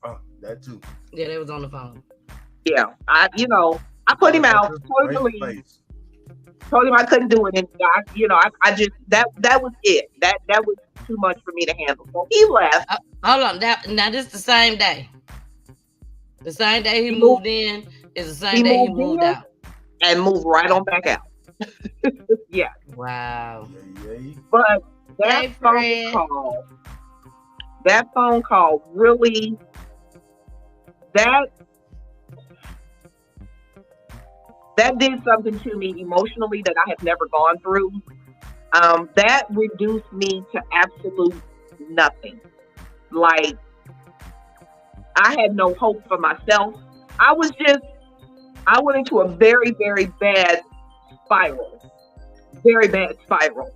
Oh, that too.
Yeah, they was on the phone.
Yeah, I put him out. Told him to leave. Told him I couldn't do it, and I just that was it. That was too much for me to handle. So he left.
Hold on. Now this is the same day. The same day he moved in is the same day he moved out.
And moved right on back out. Yeah.
Wow.
But that phone call really that did something to me emotionally that I have never gone through. That reduced me to absolute nothing. Like, I had no hope for myself. I went into a very, very bad spiral. Very bad spiral.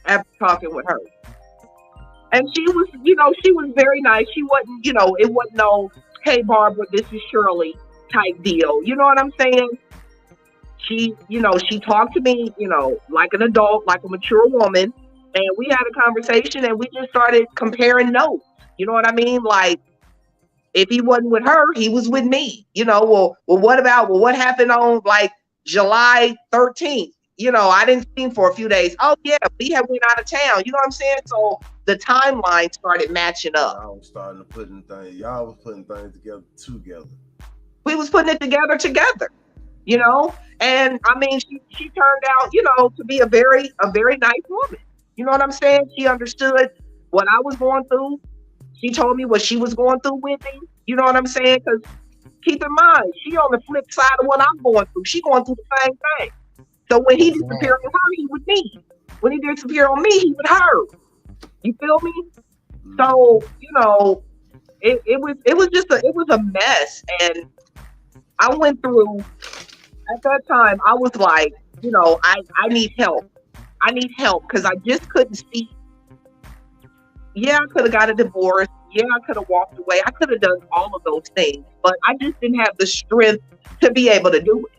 After talking with her. And she was very nice. She wasn't, it wasn't no, hey, Barbara, this is Shirley type deal. You know what I'm saying? She talked to me, like an adult, like a mature woman. And we had a conversation and we just started comparing notes. You know what I mean? Like, if he wasn't with her, he was with me. What happened on like July 13th? I didn't see him for a few days. Oh yeah, we went out of town. You know what I'm saying? So the timeline started matching up.
Y'all was putting things together.
We was putting it together. And I mean, she turned out, to be a very nice woman. You know what I'm saying? She understood what I was going through. She told me what she was going through with me. You know what I'm saying? Because keep in mind, she on the flip side of what I'm going through. She going through the same thing. So when he disappeared on her, he with me. When he disappeared on me, he with her. You feel me? So, it was a mess. And I went through, at that time, I was like, I need help. I need help because I just couldn't see. Yeah, I could have got a divorce. Yeah, I could have walked away. I could have done all of those things, but I just didn't have the strength to be able to do it.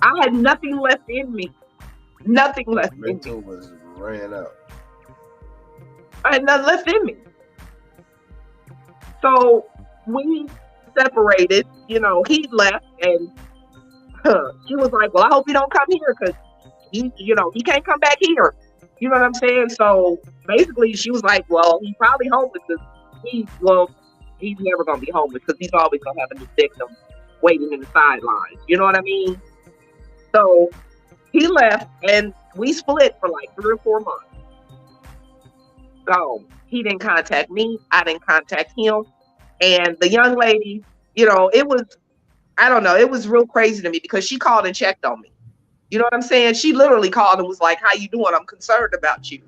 I had nothing left in me. Nothing left in me.
Mental was ran out.
I had nothing left in me. So we separated. He left, and she was like, "Well, I hope you don't come here because he can't come back here." You know what I'm saying? So basically, she was like, "Well, he's probably homeless because he's never gonna be homeless because he's always gonna have a new victim waiting in the sidelines." You know what I mean? So he left, and we split for like 3 or 4 months. Gone. He didn't contact me. I didn't contact him. And the young lady, it was, I don't know, it was real crazy to me because she called and checked on me. You know what I'm saying? She literally called and was like, "How you doing? I'm concerned about you."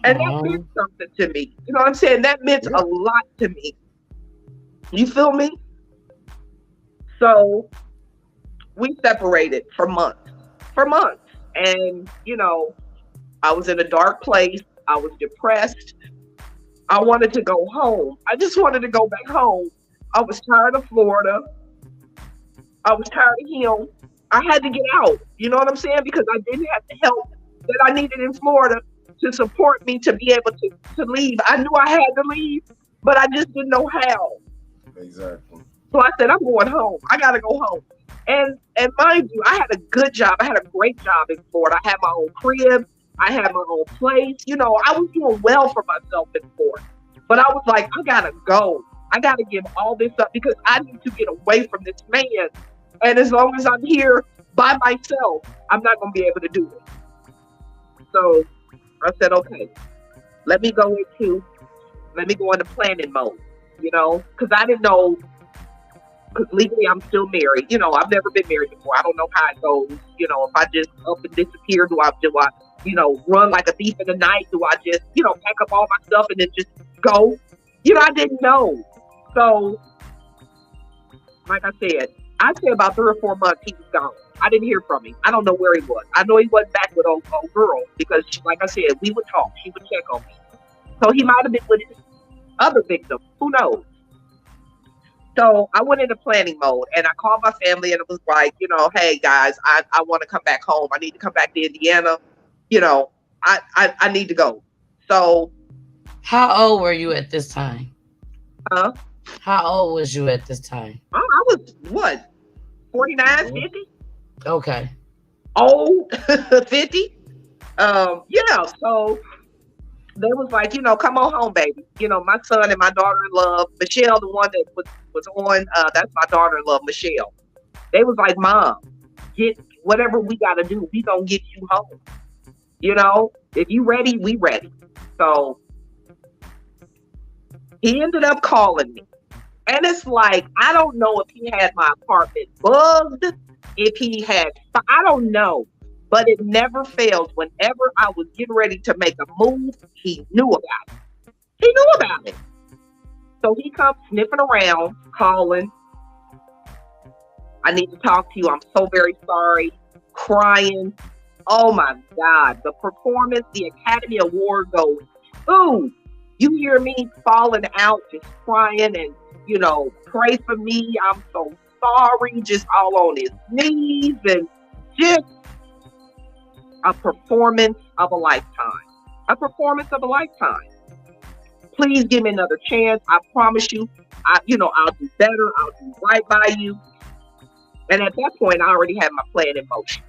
And that meant something to me. You know what I'm saying? That meant a lot to me. You feel me? So we separated for months. And, I was in a dark place. I was depressed. I wanted to go home. I just wanted to go back home. I was tired of Florida. I was tired of him. I had to get out. You know what I'm saying? Because I didn't have the help that I needed in Florida to support me to be able to leave. I knew I had to leave, but I just didn't know how.
Exactly.
So I said, I'm going home. I gotta go home. And mind you, I had a good job. I had a great job in Florida. I had my own crib. I had my own place. You know, I was doing well for myself in Florida. But I was like, I gotta go. I gotta give all this up because I need to get away from this man. And as long as I'm here by myself, I'm not gonna be able to do it. So I said, okay, let me go into planning mode, you know, because I didn't know, because legally I'm still married. You know, I've never been married before. I don't know how it goes. You know, if I just up and disappear, do I, you know, run like a thief in the night? Do I just, you know, pack up all my stuff and then just go? You know, I didn't know. So, like I said about 3 or 4 months he was gone. I didn't hear from him. I don't know where he was. I know he wasn't back with old girl because, like I said, we would talk. She would check on me. So he might have been with his other victim. Who knows? So I went into planning mode and I called my family and it was like, you know, hey guys, I want to come back home. I need to come back to Indiana. You know, I need to go. So.
How old were you at this time?
Huh?
How old was you at this time?
I was, what, 49, 50?
Okay.
Old, 50? Yeah, so they was like, you know, come on home, baby. You know, my son and my daughter-in-law, Michelle, the one that was on, that's my daughter-in-law, Michelle. They was like, Mom, get whatever we got to do. We gonna get you home. You know, if you ready, we ready. So he ended up calling me. And it's like, I don't know if he had my apartment bugged, if he had, I don't know. But it never fails. Whenever I was getting ready to make a move, he knew about it. He knew about it. So he comes sniffing around, calling. I need to talk to you. I'm so very sorry. Crying. Oh my God. The performance, the Academy Award goes, ooh, you hear me falling out, just crying and, you know, pray for me. I'm so sorry. Just all on his knees and just a performance of a lifetime. A performance of a lifetime. Please give me another chance. I promise you, I'll do better. I'll do right by you. And at that point, I already had my plan in motion.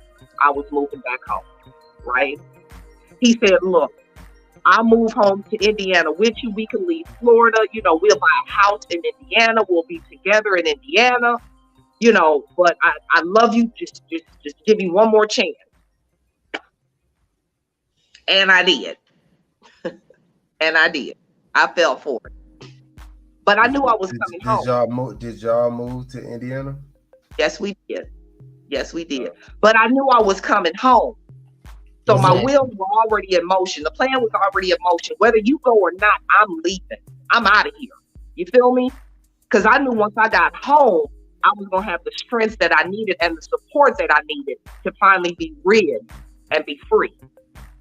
I was moving back home, right? He said, look, I'll move home to Indiana with you. We can leave Florida. You know, we'll buy a house in Indiana. We'll be together in Indiana. You know, but I love you. Just give me one more chance. And I did. And I did. I fell for it. But I knew I was coming home.
Did y'all move to Indiana?
Yes, we did. Yes, we did. But I knew I was coming home. So my wheels were already in motion. The plan was already in motion. Whether you go or not, I'm leaving. I'm out of here. You feel me? Because I knew once I got home, I was going to have the strength that I needed and the support that I needed to finally be rid and be free.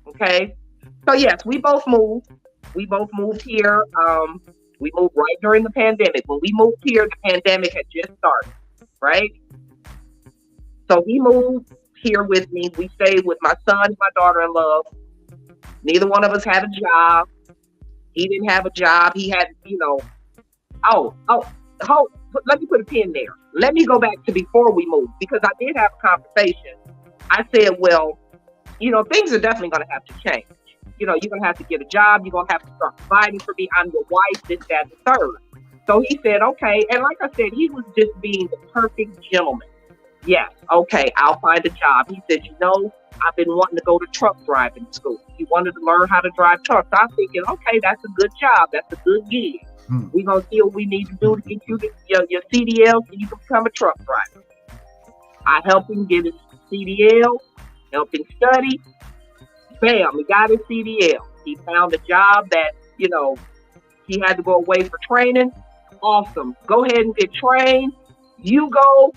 Okay? So yes, we both moved. We both moved here. We moved right during the pandemic. When we moved here, the pandemic had just started, right? So he moved here with me. We stayed with my son and my daughter-in-law. Neither one of us had a job. He didn't have a job. He had, you know, let me put a pin there. Let me go back to before we moved, because I did have a conversation. I said, well, you know, things are definitely going to have to change. You know, you're going to have to get a job. You're going to have to start providing for me. I'm your wife, this, that, and the third. So he said, okay. And like I said, he was just being the perfect gentleman. Yes, okay, I'll find a job. He said, you know, I've been wanting to go to truck driving school. He wanted to learn how to drive trucks. I'm thinking, okay, that's a good job. That's a good gig. We're going to see what we need to do to get you your CDL so you can become a truck driver. I helped him get his CDL, helped him study. Bam, he got his CDL. He found a job that, you know, he had to go away for training. Awesome. Go ahead and get trained. You go.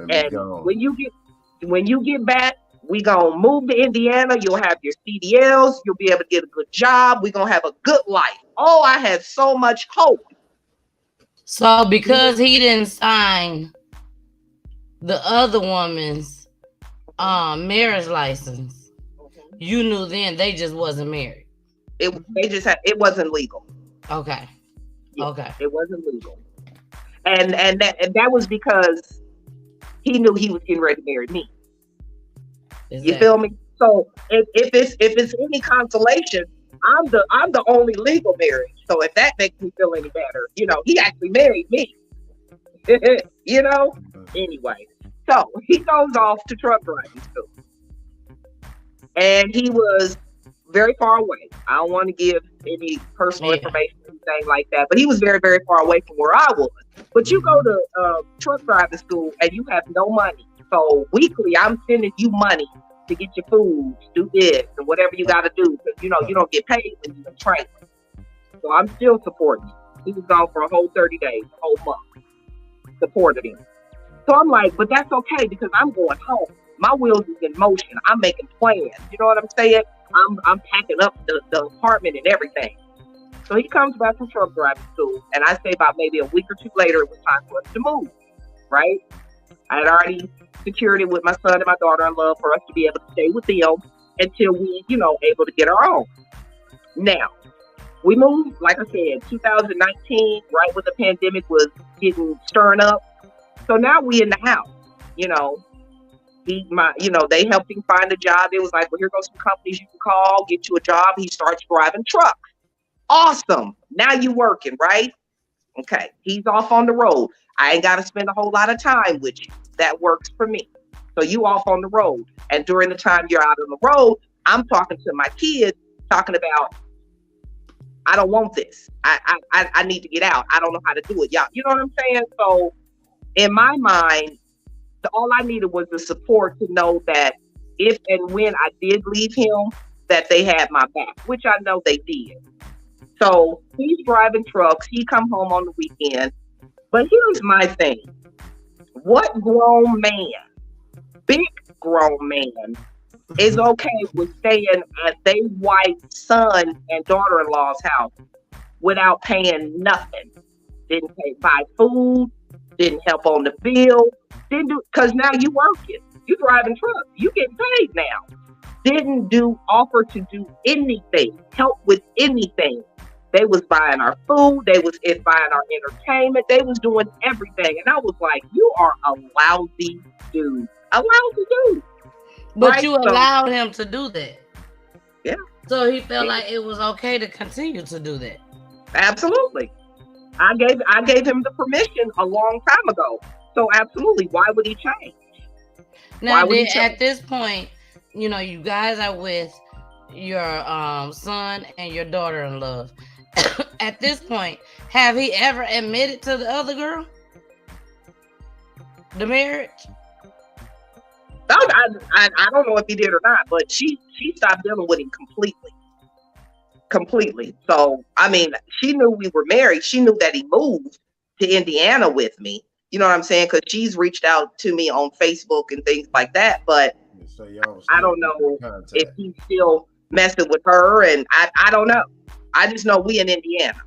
And when you get back, we gonna move to Indiana. You'll have your CDLs. You'll be able to get a good job. We're gonna have a good life. Oh, I had so much hope.
So because he didn't sign the other woman's marriage license, you knew then they just wasn't married.
It wasn't legal.
Okay.
Yeah,
Okay.
it wasn't legal. And that was because he knew he was getting ready to marry me.
Exactly.
You feel me? So if it's any consolation, I'm the only legal marriage. So if that makes me feel any better, he actually married me. Anyway, so he goes off to truck driving school, and he was very far away. I don't want to give any personal information or anything like that, but he was very, very far away from where I was. But you go to truck driving school and you have no money. So weekly, I'm sending you money to get your food, do this, and whatever you got to do. Because, you don't get paid when you're training. So I'm still supporting you. He was gone for a whole 30 days, a whole month. Supported him. So I'm like, but that's okay because I'm going home. My wheels is in motion. I'm making plans. You know what I'm saying? I'm packing up the apartment and everything. So he comes back from truck driving school, and I say about maybe a week or two later, it was time for us to move, right? I had already secured it with my son and my daughter-in-law for us to be able to stay with them until we, able to get our own. Now, we moved, like I said, 2019, right when the pandemic was stirring up. So now we in the house, they helped him find a job. It was like, well, here goes some companies you can call, get you a job. He starts driving trucks. Awesome. Now you working, right? Okay. He's off on the road. I ain't got to spend a whole lot of time with you. That works for me. So you off on the road. And during the time you're out on the road, I'm talking to my kids, talking about, I don't want this. I need to get out. I don't know how to do it. Y'all, you know what I'm saying? So in my mind, all I needed was the support to know that if and when I did leave him, that they had my back, which I know they did. So he's driving trucks. He come home on the weekend. But here's my thing. What grown man, big grown man, is okay with staying at their wife's son and daughter-in-law's house without paying nothing? Didn't buy food, didn't help on the bill, didn't do, because now you working, you driving trucks, you getting paid now. Didn't offer to do anything, help with anything. They was buying our food, they was buying our entertainment, they was doing everything. And I was like, you are a lousy dude. A lousy dude.
But
right?
You allowed him to do that.
Yeah.
So he felt like it was okay to continue to do that.
Absolutely. I gave him the permission a long time ago. So absolutely, why would he change?
Now at this point, you guys are with your son and your daughter-in-law. At this point, have he ever admitted to the other girl the marriage?
I don't know if he did or not, but she stopped dealing with him completely. So I mean, she knew we were married. She knew that he moved to Indiana with me. You know what I'm saying? Because she's reached out to me on Facebook and things like that. But
so
I don't know if he's still messing with her, and I don't know. I just know we in Indiana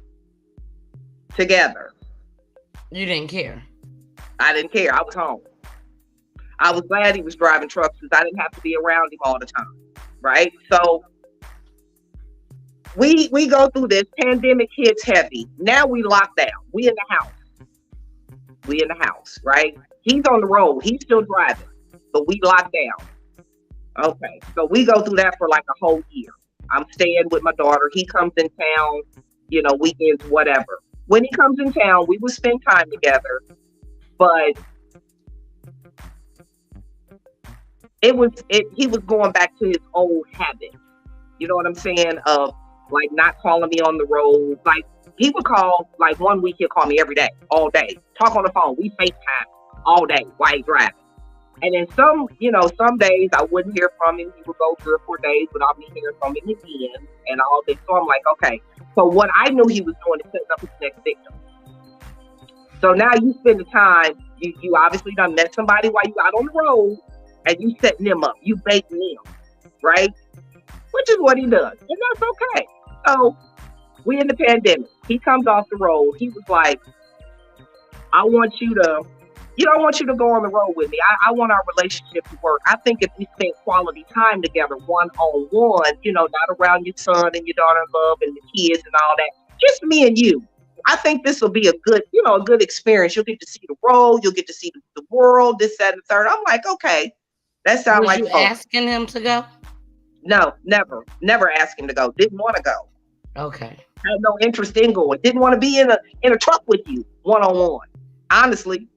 together.
You didn't care.
I didn't care. I was home. I was glad he was driving trucks because I didn't have to be around him all the time. Right? So we go through this. Pandemic hits heavy. Now we locked down. We in the house, right? He's on the road. He's still driving, but we locked down. Okay, so we go through that for like a whole year. I'm staying with my daughter. He comes in town, weekends, whatever. When he comes in town, we would spend time together, but he was going back to his old habit. You know what I'm saying? Of like not calling me on the road. Like he would call, like one week he'll call me every day, all day, talk on the phone. We FaceTime all day while he's driving. And then some days I wouldn't hear from him. He would go 3 or 4 days without me hearing from him again and all this. So I'm like, okay. So what I knew he was doing is setting up his next victim. So now you spend the time, you obviously done met somebody while you out on the road and you setting them up. You baiting them, right? Which is what he does. And that's okay. So we in the pandemic. He comes off the road. He was like, I want you to, You don't want you to go on the road with me. I want our relationship to work. I think if we spend quality time together, one-on-one, not around your son and your daughter-in-law and the kids and all that, just me and you. I think this will be a good, a good experience. You'll get to see the road. You'll get to see the world, this, that, and the third. I'm like, okay, that sounds like
fun. Asking him to go?
No, never asked him to go. Didn't want to go.
Okay.
Had no interest in going. Didn't want to be in a truck with you, one-on-one. Honestly.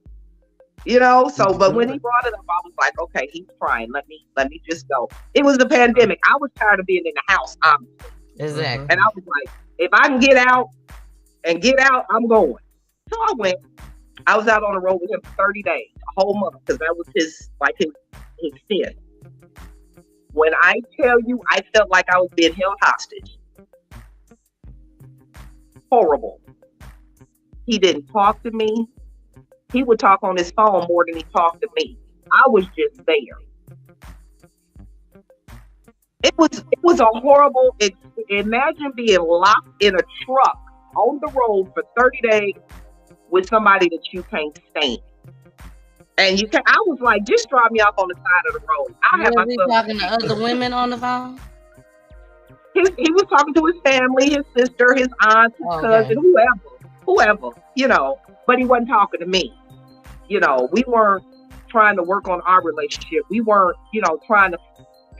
So, but when he brought it up, I was like, okay, he's trying. Let me just go. It was the pandemic. I was tired of being in the house, honestly.
Exactly.
And I was like, if I can get out, I'm going. So I went. I was out on the road with him for 30 days, a whole month, because that was his stint. When I tell you, I felt like I was being held hostage. Horrible. He didn't talk to me. He would talk on his phone more than he talked to me. I was just there. It was a horrible. Imagine being locked in a truck on the road for 30 days with somebody that you can't stand. And I was like, just drop me off on the side of the road.
Was he talking to other women on the phone?
He was talking to his family, his sister, his aunt, his cousin, whoever, but he wasn't talking to me. We weren't trying to work on our relationship. We weren't, trying to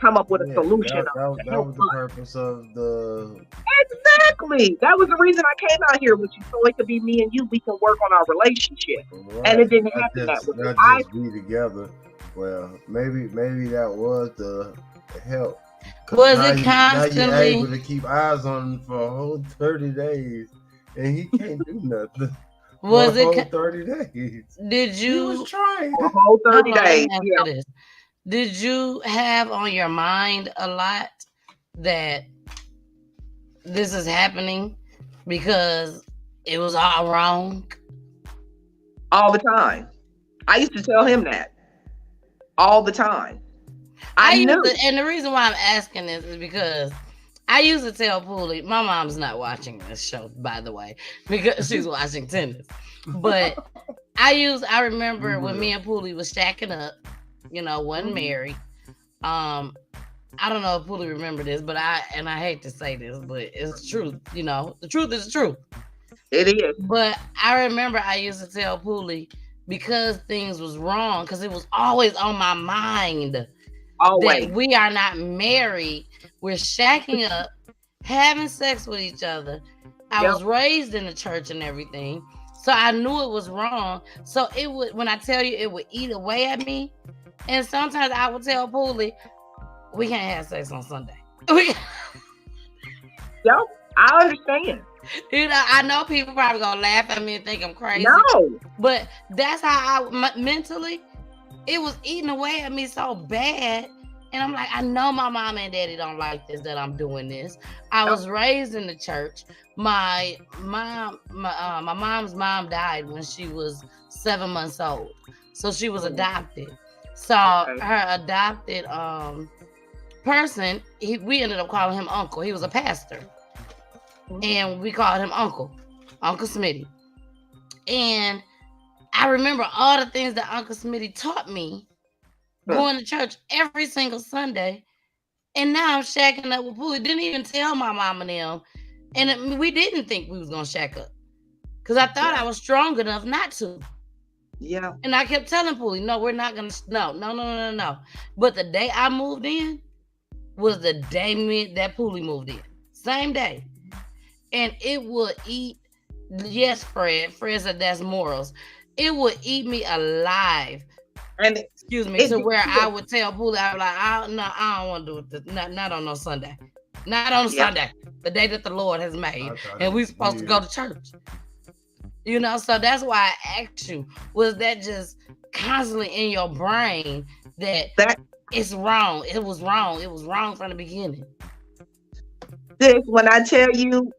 come up with a solution.
That was the purpose of the...
Exactly. That was the reason I came out here with you, so it could be me and you. We can work on our relationship. Right. And it didn't happen that way.
Not just be together. Well, maybe that was the help.
Was it constantly?
Now you're able to keep eyes on him for a whole 30 days, and he can't do nothing.
Was it
30 days?
Did you?
He was trying.
A whole 30 days. Yeah.
Did you have on your mind a lot that this is happening because it was all wrong?
All the time. I used to tell him that. All the time. I knew.
And the reason why I'm asking this is because I used to tell Poolie, my mom's not watching this show, by the way, because she's watching tennis. But I remember when me and Poolie was stacking up, wasn't married. I don't know if Poolie remember this, but I hate to say this, but it's true. The truth is the truth.
It is.
But I remember I used to tell Poolie, because things was wrong, because it was always on my mind.
Always.
That we are not married. We're shacking up, having sex with each other. I was raised in the church and everything. So I knew it was wrong. So it would, when I tell you, it would eat away at me. And sometimes I would tell Poolie, we can't have sex on Sunday.
Yep, I understand.
I know people probably gonna laugh at me and think I'm crazy.
No.
But that's how mentally, it was eating away at me so bad. And I'm like, I know my mom and daddy don't like this, that I'm doing this. I was raised in the church. My mom's mom died when she was 7 months old. So she was adopted. So her adopted person, we ended up calling him Uncle. He was a pastor. And we called him Uncle Smitty. And I remember all the things that Uncle Smitty taught me going to church every single Sunday. And now I'm shacking up with Poolie. Didn't even tell my mom and them. And we didn't think we was going to shack up. Because I thought I was strong enough not to.
Yeah.
And I kept telling Poolie, no, we're not going to. No. But the day I moved in was the day that Poolie moved in. Same day. And it would eat, yes, Fred said that's morals. It would eat me alive.
And
to where I would tell Poolie, I was like, I don't want to do it. Not on no Sunday. Not on Sunday, the day that the Lord has made. And we supposed to go to church. So that's why I asked you, was that just constantly in your brain that it's wrong? It was wrong. It was wrong from the beginning.
When I tell you,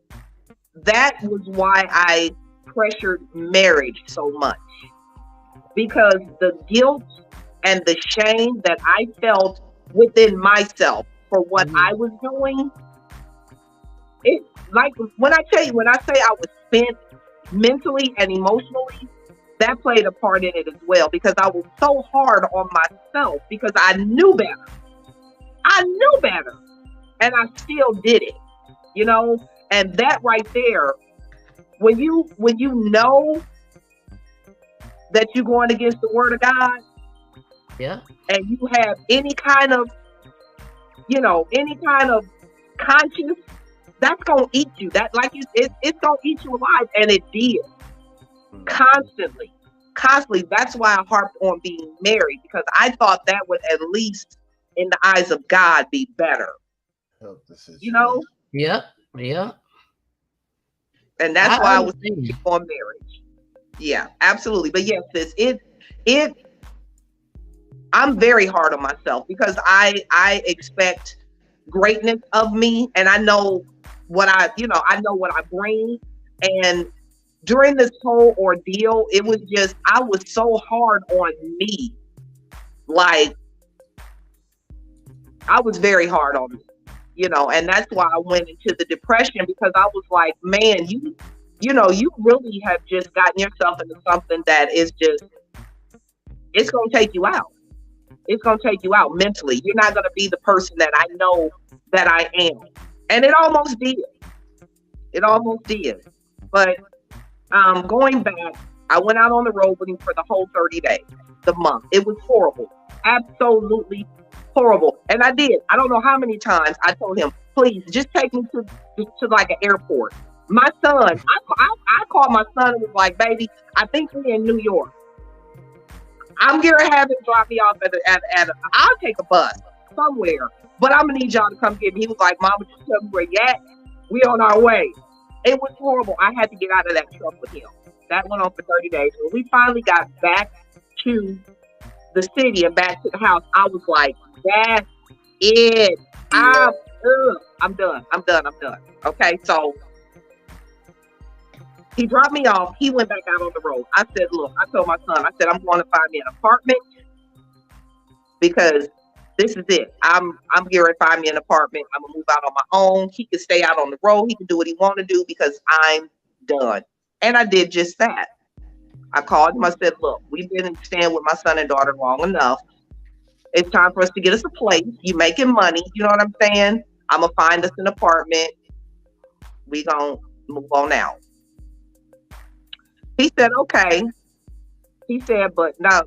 that was why I pressured marriage so much. Because the guilt and the shame that I felt within myself for what I was doing, it's like when I say I was spent mentally and emotionally, that played a part in it as well, because I was so hard on myself because I knew better. I knew better, and I still did it, you know. And that right there, when you know that you're going against the word of God,
Yeah.
and you have any kind of, you know, any kind of conscience, that's gonna eat you. That, like you, it's gonna eat you alive, and it did. Constantly. That's why I harped on being married, because I thought that would, at least in the eyes of God, be better.
Help the situation.
You know?
Yep. Yep.
And that's why I was
understand.
on marriage. Yeah, absolutely. But yes, I'm very hard on myself, because I expect greatness of me, and I know what I know what I bring. And during this whole ordeal, it was just, I was so hard on me. Like, I was very hard on me, you know, and that's why I went into the depression, because I was like, man, you really have just gotten yourself into something that is just, it's going to take you out. It's going to take you out mentally. You're not going to be the person that I know that I am. And it almost did. But going back, I went out on the road with him for the whole 30 days, the month. It was horrible. Absolutely horrible. And I did. I don't know how many times I told him, please just take me to like an airport. My son, I called my son and was like, baby, I think we're in New York. I'm going to have him drop me off I'll take a bus somewhere, but I'm going to need y'all to come get me. He was like, Mama, just tell me where you at. We on our way. It was horrible. I had to get out of that truck with him. That went on for 30 days. When we finally got back to the city and back to the house, I was like, that's it. I'm done. Okay, so he dropped me off. He went back out on the road. I said, look, I told my son, I said, I'm going to find me an apartment, because this is it. I'm here to find me an apartment. I'm gonna move out on my own. He can stay out on the road. He can do what he want to do, because I'm done. And I did just that. I called him. I said, look, we've been staying with my son and daughter long enough. It's time for us to get us a place. You making money. You know what I'm saying? I'm gonna find us an apartment. We gonna move on out. He said, okay. He said, but now,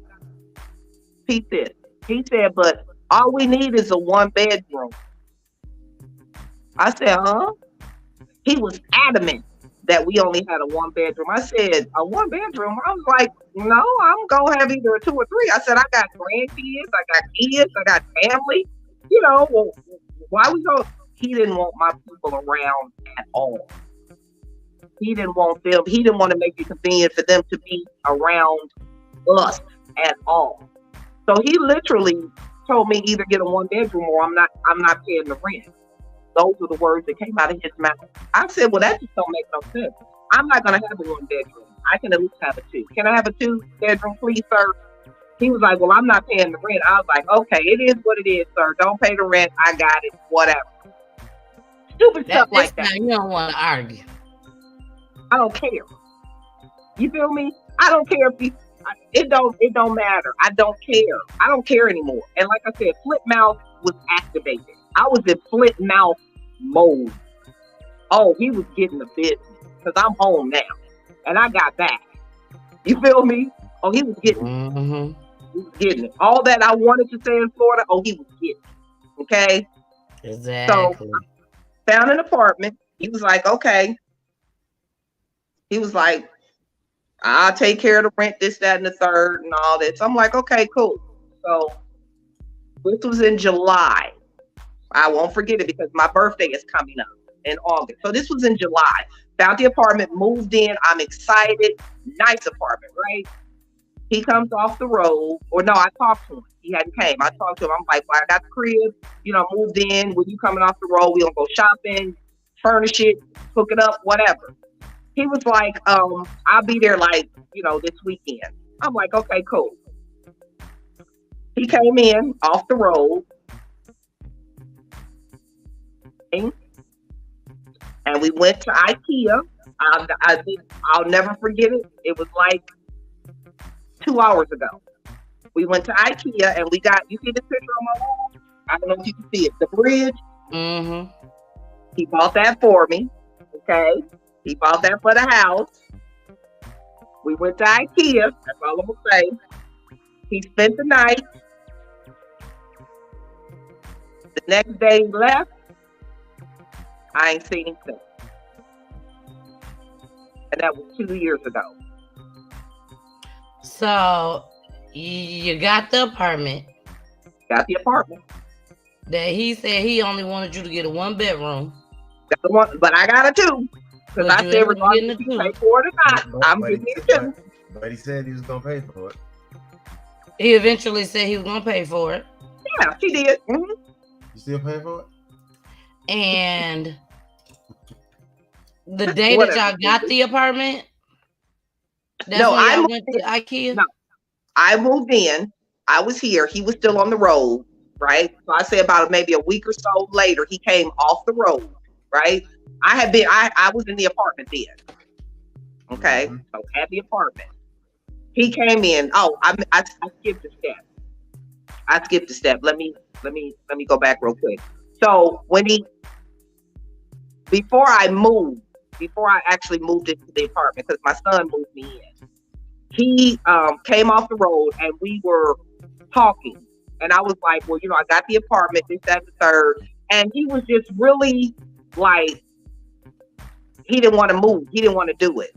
he said, but all we need is a 1-bedroom. I said, huh? He was adamant that we only had a 1-bedroom. I said, a 1-bedroom? I was like, no, I'm going to have either a 2 or 3. I said, I got grandkids, I got kids, I got family. You know, well, why we go? He didn't want my people around at all. He didn't want them. He didn't want to make it convenient for them to be around us at all. So he literally told me, either get a 1-bedroom or I'm not paying the rent. Those were the words that came out of his mouth. I said, well, that just don't make no sense. I'm not going to have a 1-bedroom. I can at least have a 2. Can I have a 2-bedroom, please, sir? He was like, well, I'm not paying the rent. I was like, okay, it is what it is, sir. Don't pay the rent. I got it. Whatever. Stupid stuff like that.
You don't want to argue.
I don't care. You feel me? I don't care if it don't matter. I don't care. I don't care anymore. And like I said, flip mouth was activated. I was in flip mouth mode. Oh, he was getting the business, because I'm home now and I got back. You feel me? Oh, he was getting it.
Mm-hmm.
He was getting it. All that I wanted to say in Florida, oh, he was getting it. Okay?
Exactly.
So found an apartment. He was like, okay. He was like, I'll take care of the rent, this, that, and the third, and all that. So I'm like, okay, cool. So this was in July. I won't forget it, because my birthday is coming up in August. So this was in July. Found the apartment, moved in. I'm excited. Nice apartment, right? He comes off the road. Or no, I talked to him. He hadn't came. I talked to him. I'm like, well, I got the crib, moved in. When you coming off the road, we gonna go shopping, furnish it, hook it up, whatever. He was like, I'll be there this weekend. I'm like, okay, cool. He came in off the road. And we went to IKEA. I'll never forget it. It was like 2 hours ago. We went to IKEA and we got, you see this picture on my wall? I don't know if you can see it. The bridge.
Mm-hmm.
He bought that for me. Okay. He bought that for the house. We went to IKEA. That's all I'm going to say. He spent the night. The next day he left. I ain't seen him since. And that was 2 years ago.
So you got the apartment.
Got the apartment.
That he said he only wanted you to get a 1-bedroom.
Got the one, but I got a 2. Because I said regardless if you pay for it or not, I'm getting it too.
But he said he was gonna pay for it.
He eventually said he was gonna pay for it.
Yeah, he did. Mm-hmm.
You still paying for it?
And the day that y'all got the apartment, that's when I went to IKEA.
No, I moved in. I was here. He was still on the road, right? So I say about maybe a week or so later, he came off the road, right? I was in the apartment then. Okay, so at the apartment, he came in. Oh, I skipped a step. Let me go back real quick. So before I actually moved into the apartment, because my son moved me in, he came off the road and we were talking, and I was like, well, I got the apartment, this, that, the third, and he was just really like, he didn't want to move, he didn't want to do it.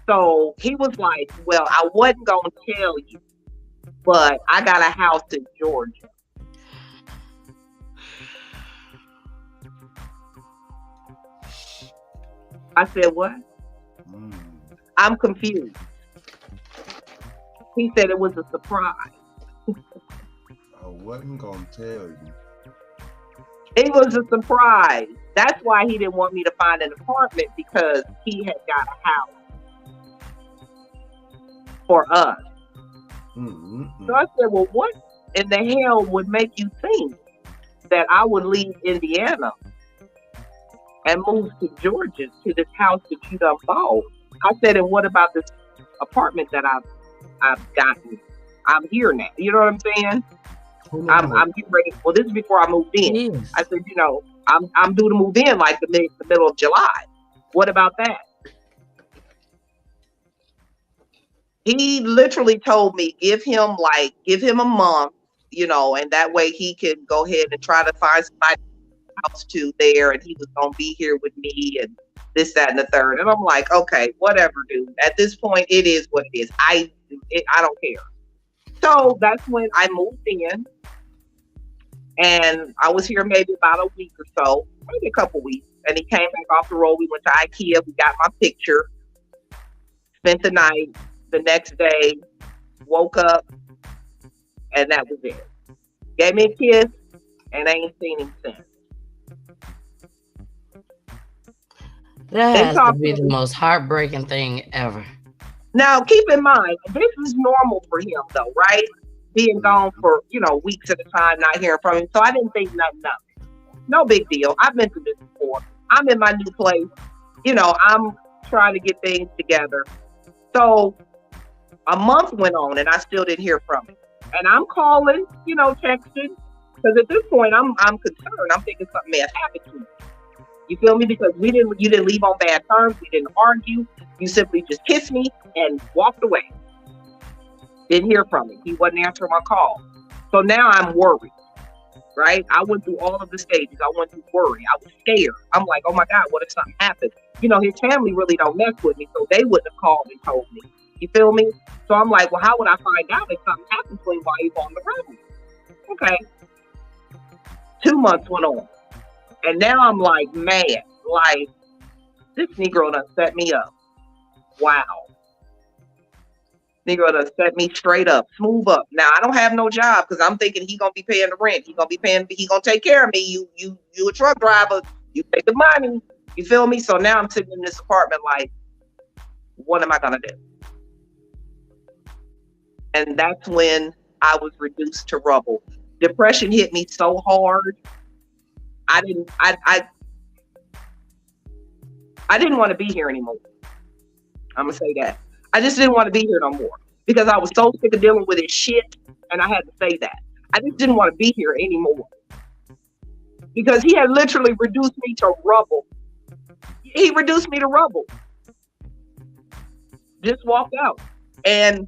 So he was like, well, I wasn't gonna tell you, but I got a house in Georgia. I said, what? I'm confused. He said it was a surprise.
I wasn't gonna tell you.
It was a surprise. That's why he didn't want me to find an apartment, because he had got a house for us. So I said, well, what in the hell would make you think that I would leave Indiana and move to Georgia, to this house that you done bought? I said, and what about this apartment that I've gotten? I'm here now. You know what I'm saying? I'm getting ready. Well, this is before I moved in. Yes. I said, I'm due to move in like the middle of July. What about that? He literally told me, give him a month, and that way he can go ahead and try to find somebody house to there, and he was gonna be here with me and this, that, and the third. And I'm like, okay, whatever, dude. At this point, it is what it is. I don't care. So that's when I moved in, and I was here maybe about a week or so, maybe a couple weeks. And he came back off the road. We went to IKEA. We got my picture. Spent the night. The next day, woke up, and that was it. Gave me a kiss, and I ain't seen him since.
That has to be the most heartbreaking thing ever.
Now, keep in mind, this is normal for him, though, right? Being gone for, weeks at a time, not hearing from him. So I didn't think nothing of it. No big deal. I've been through this before. I'm in my new place. I'm trying to get things together. So a month went on, and I still didn't hear from him. And I'm calling, texting, because at this point, I'm concerned. I'm thinking something may have happened to me. You feel me? Because you didn't leave on bad terms. We didn't argue. You simply just kissed me and walked away. Didn't hear from him. He wasn't answering my call. So now I'm worried, right? I went through all of the stages. I went through worry. I was scared. I'm like, oh my God, what if something happened? His family really don't mess with me, so they wouldn't have called and told me. You feel me? So I'm like, well, how would I find out if something happened to him while he's on the road? Okay. 2 months went on. And now I'm like, mad. Like, this Negro done set me up. Wow. Negro done set me straight up, smooth up. Now, I don't have no job because I'm thinking he going to be paying the rent. He going to take care of me. You a truck driver. You pay the money. You feel me? So now I'm sitting in this apartment like, what am I going to do? And that's when I was reduced to rubble. Depression hit me so hard. I didn't want to be here anymore. I'm gonna say that. I just didn't want to be here no more. because I was so sick of dealing with his shit, and I had to say that. I just didn't want to be here anymore because he had literally reduced me to rubble. He reduced me to rubble. Just walked out. And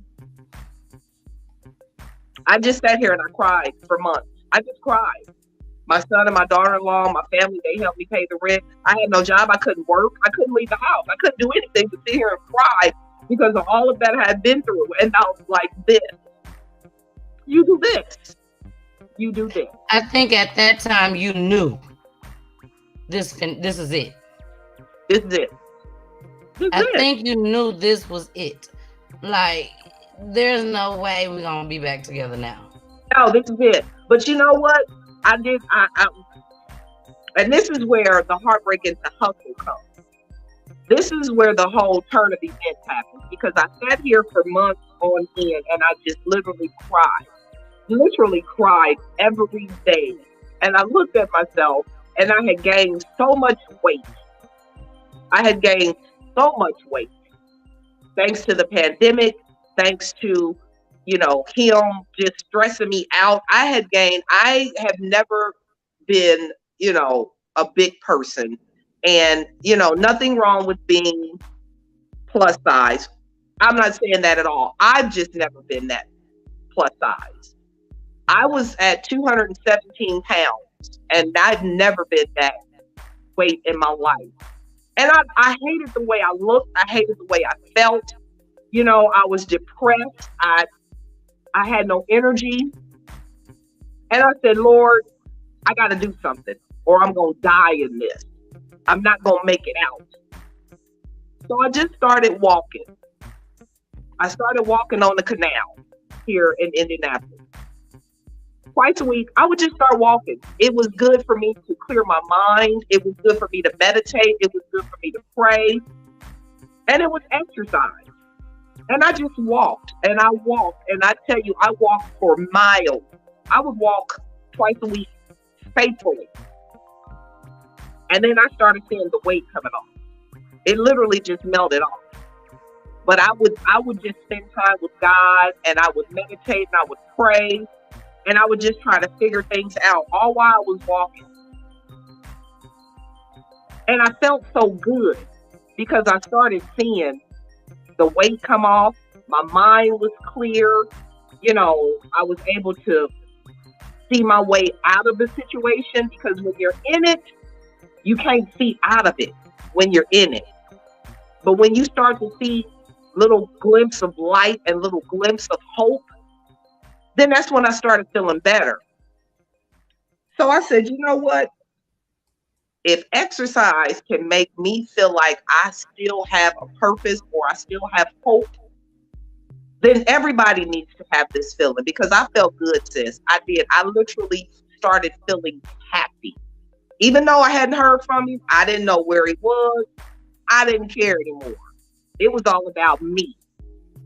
I just sat here and I cried for months. I just cried. My son and my daughter-in-law, my family, they helped me pay the rent. I had no job. I couldn't work. I couldn't leave the house. I couldn't do anything but sit here and cry because of all of that I had been through. And I was like, this. You do this. You do this.
I think at that time you knew this is it.
This is it.
I think you knew this was it. Like, there's no way we're gonna be back together now.
No, this is it. But you know what? I and this is where the heartbreak and the hustle comes. This is where the whole turn of events happens, because I sat here for months on end and I just literally cried every day. And I looked at myself and I had gained so much weight. Thanks to the pandemic, thanks to, him just stressing me out. I have never been, a big person, and, nothing wrong with being plus size. I'm not saying that at all. I've just never been that plus size. I was at 217 pounds, and I've never been that weight in my life. And I hated the way I looked. I hated the way I felt. I was depressed. I had no energy. And I said, Lord, I got to do something or I'm going to die in this. I'm not going to make it out. So I just started walking. I started walking on the canal here in Indianapolis. Twice a week, I would just start walking. It was good for me to clear my mind. It was good for me to meditate. It was good for me to pray. And it was exercise. And I just walked and I walked. And I tell you, I walked for miles. I would walk twice a week faithfully. And then I started seeing the weight coming off. It literally just melted off. But I would just spend time with God, and I would meditate and I would pray. And I would just try to figure things out all while I was walking. And I felt so good because I started seeing the weight come off. My mind was clear. I was able to see my way out of the situation, because when you're in it, you can't see out of it when you're in it. But when you start to see little glimpse of light and little glimpse of hope, then that's when I started feeling better. So I said, you know what? If exercise can make me feel like I still have a purpose or I still have hope, then everybody needs to have this feeling, because I felt good, sis. I did. I literally started feeling happy. Even though I hadn't heard from him, I didn't know where he was. I didn't care anymore. It was all about me.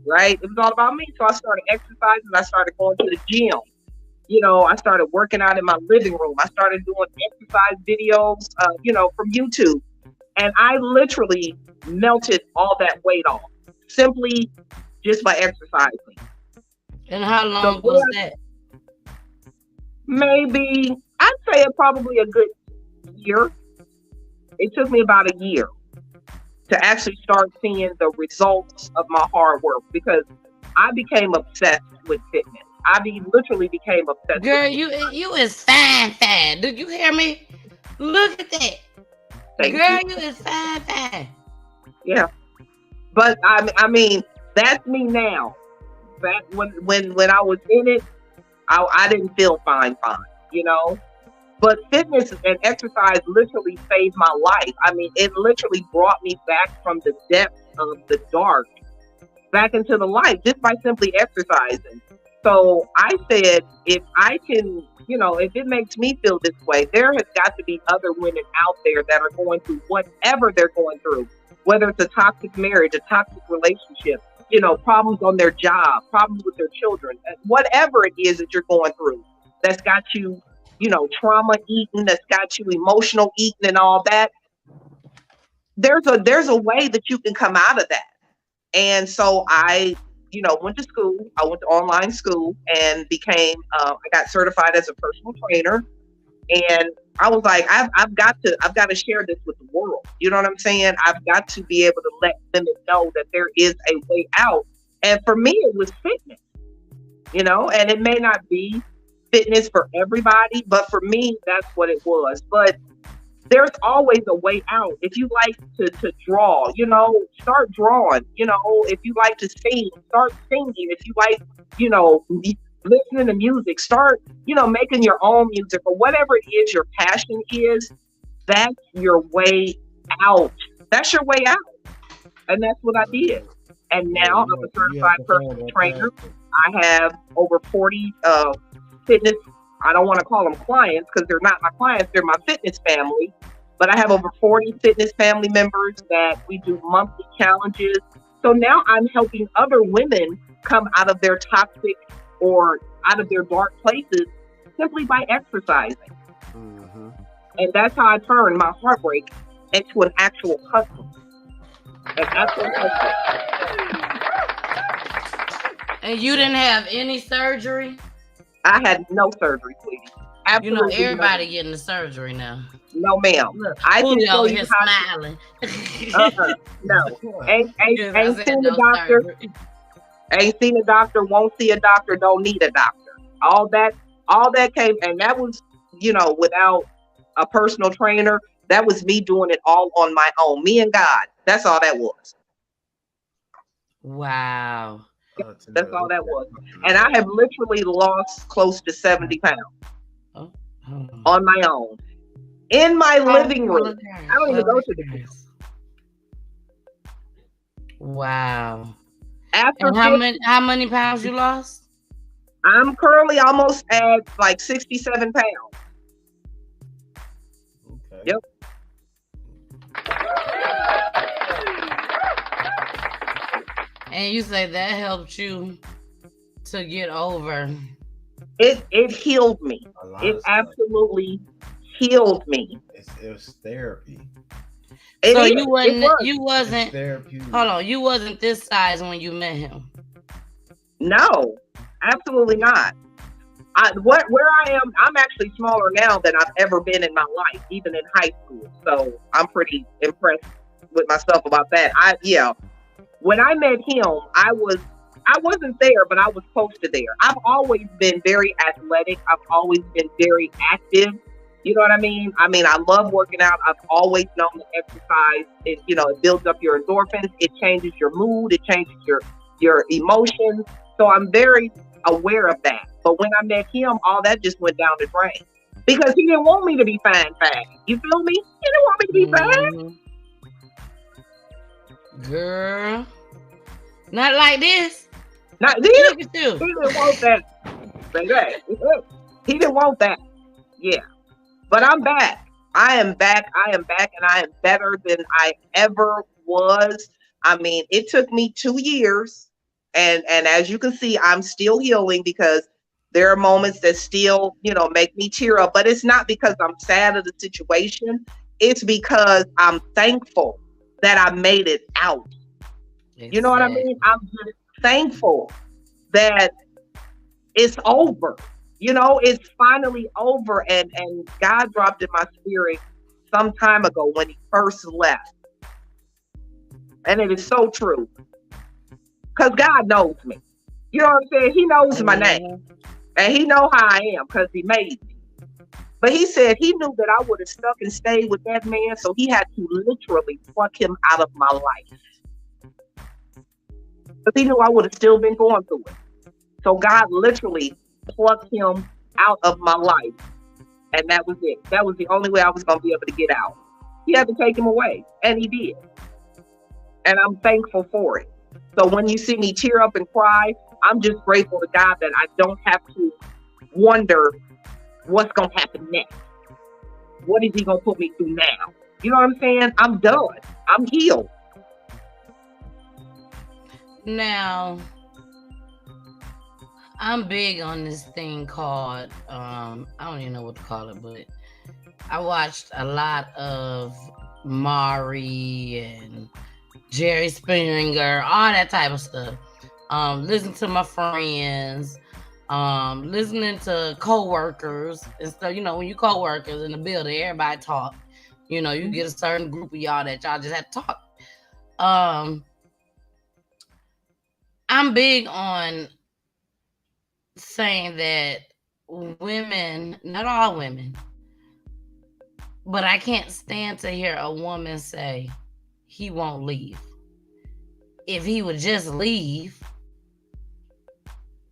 Right? It was all about me. So I started exercising. I started going to the gym. I started working out in my living room. I started doing exercise videos, from YouTube. And I literally melted all that weight off simply just by exercising.
And how long was that?
Maybe, I'd say probably a good year. It took me about a year to actually start seeing the results of my hard work, because I became obsessed with fitness. Literally became obsessed.
Girl, you is fine. Did you hear me? Look at that. Girl, you is fine.
Yeah. But I mean, that's me now. Back when I was in it, I didn't feel fine, But fitness and exercise literally saved my life. I mean, it literally brought me back from the depths of the dark back into the light just by simply exercising. So I said, if I can, if it makes me feel this way, there has got to be other women out there that are going through whatever they're going through, whether it's a toxic marriage, a toxic relationship, problems on their job, problems with their children, whatever it is that you're going through that's got you, trauma eating, that's got you emotional eating and all that. There's a way that you can come out of that. And so I went to school. I went to online school and became, I got certified as a personal trainer. And I was like, I've got to share this with the world. You know what I'm saying? I've got to be able to let women know that there is a way out. And for me, it was fitness, and it may not be fitness for everybody, but for me, that's what it was. But there's always a way out. If you like to draw, start drawing. If you like to sing, start singing. If you like, listening to music, start, making your own music or whatever it is your passion is. That's your way out. That's your way out. And that's what I did. And now I'm a certified personal trainer. I have over 40 fitness, I don't want to call them clients because they're not my clients, they're my fitness family. But I have over 40 fitness family members that we do monthly challenges. So now I'm helping other women come out of their toxic or out of their dark places simply by exercising. Mm-hmm. And that's how I turned my heartbreak into an actual hustle. An actual hustle.
And you didn't have any surgery?
I had no surgery, sweetie. Absolutely
everybody getting the surgery now.
No, ma'am.
Look,
I can show
you how smiling.
No. Ain't seen the doctor. Surgery. Ain't seen a doctor, won't see a doctor, don't need a doctor. All that came, and that was, without a personal trainer, that was me doing it all on my own. Me and God. That's all that was.
Wow.
That's all that was. And I have literally lost close to 70 pounds on my own. In my living room. I don't even go to the gym.
Wow.
After
how many pounds you lost?
I'm currently almost at like 67 pounds. Okay. Yep.
And you say that helped you to get over.
It healed me. It absolutely healed me.
It was therapy.
So you wasn't hold on, you wasn't this size when you met him.
No, absolutely not. Where I am, I'm actually smaller now than I've ever been in my life, even in high school. So I'm pretty impressed with myself about that. When I met him, I wasn't there, but I was close to there. I've always been very athletic. I've always been very active. You know what I mean? I love working out. I've always known that exercise, it builds up your endorphins. It changes your mood. It changes your emotions. So I'm very aware of that. But when I met him, all that just went down the drain. Because he didn't want me to be fat. You feel me? He didn't want me to be fat.
Girl, not like this.
Not this.
Look at you.
He didn't want that. He didn't want that. Yeah. But I'm back. I am back, and I am better than I ever was. It took me 2 years, and as you can see, I'm still healing because there are moments that still, make me tear up. But it's not because I'm sad of the situation. It's because I'm thankful that I made it out. Exactly. You know what I mean? I'm just thankful that it's over. It's finally over. And God dropped in my spirit some time ago when he first left. And it is so true. Because God knows me. You know what I'm saying? He knows my name. And he knows how I am because he made me. But he said he knew that I would have stuck and stayed with that man, so he had to literally pluck him out of my life. Because he knew I would have still been going through it. So God literally plucked him out of my life. And that was it. That was the only way I was going to be able to get out. He had to take him away. And he did. And I'm thankful for it. So when you see me tear up and cry, I'm just grateful to God that I don't have to wonder what's going to happen next. What is he going to put me through now? You know what I'm saying? I'm done. I'm healed.
Now, I'm big on this thing called, I don't even know what to call it, but I watched a lot of Maury and Jerry Springer, all that type of stuff. listening to my friends, listening to co-workers and stuff. You know, when you co-workers in the building, everybody talk. You know, you get a certain group of y'all that y'all just have to talk. I'm big on saying that women, not all women, but I can't stand to hear a woman say he won't leave. If he would just leave,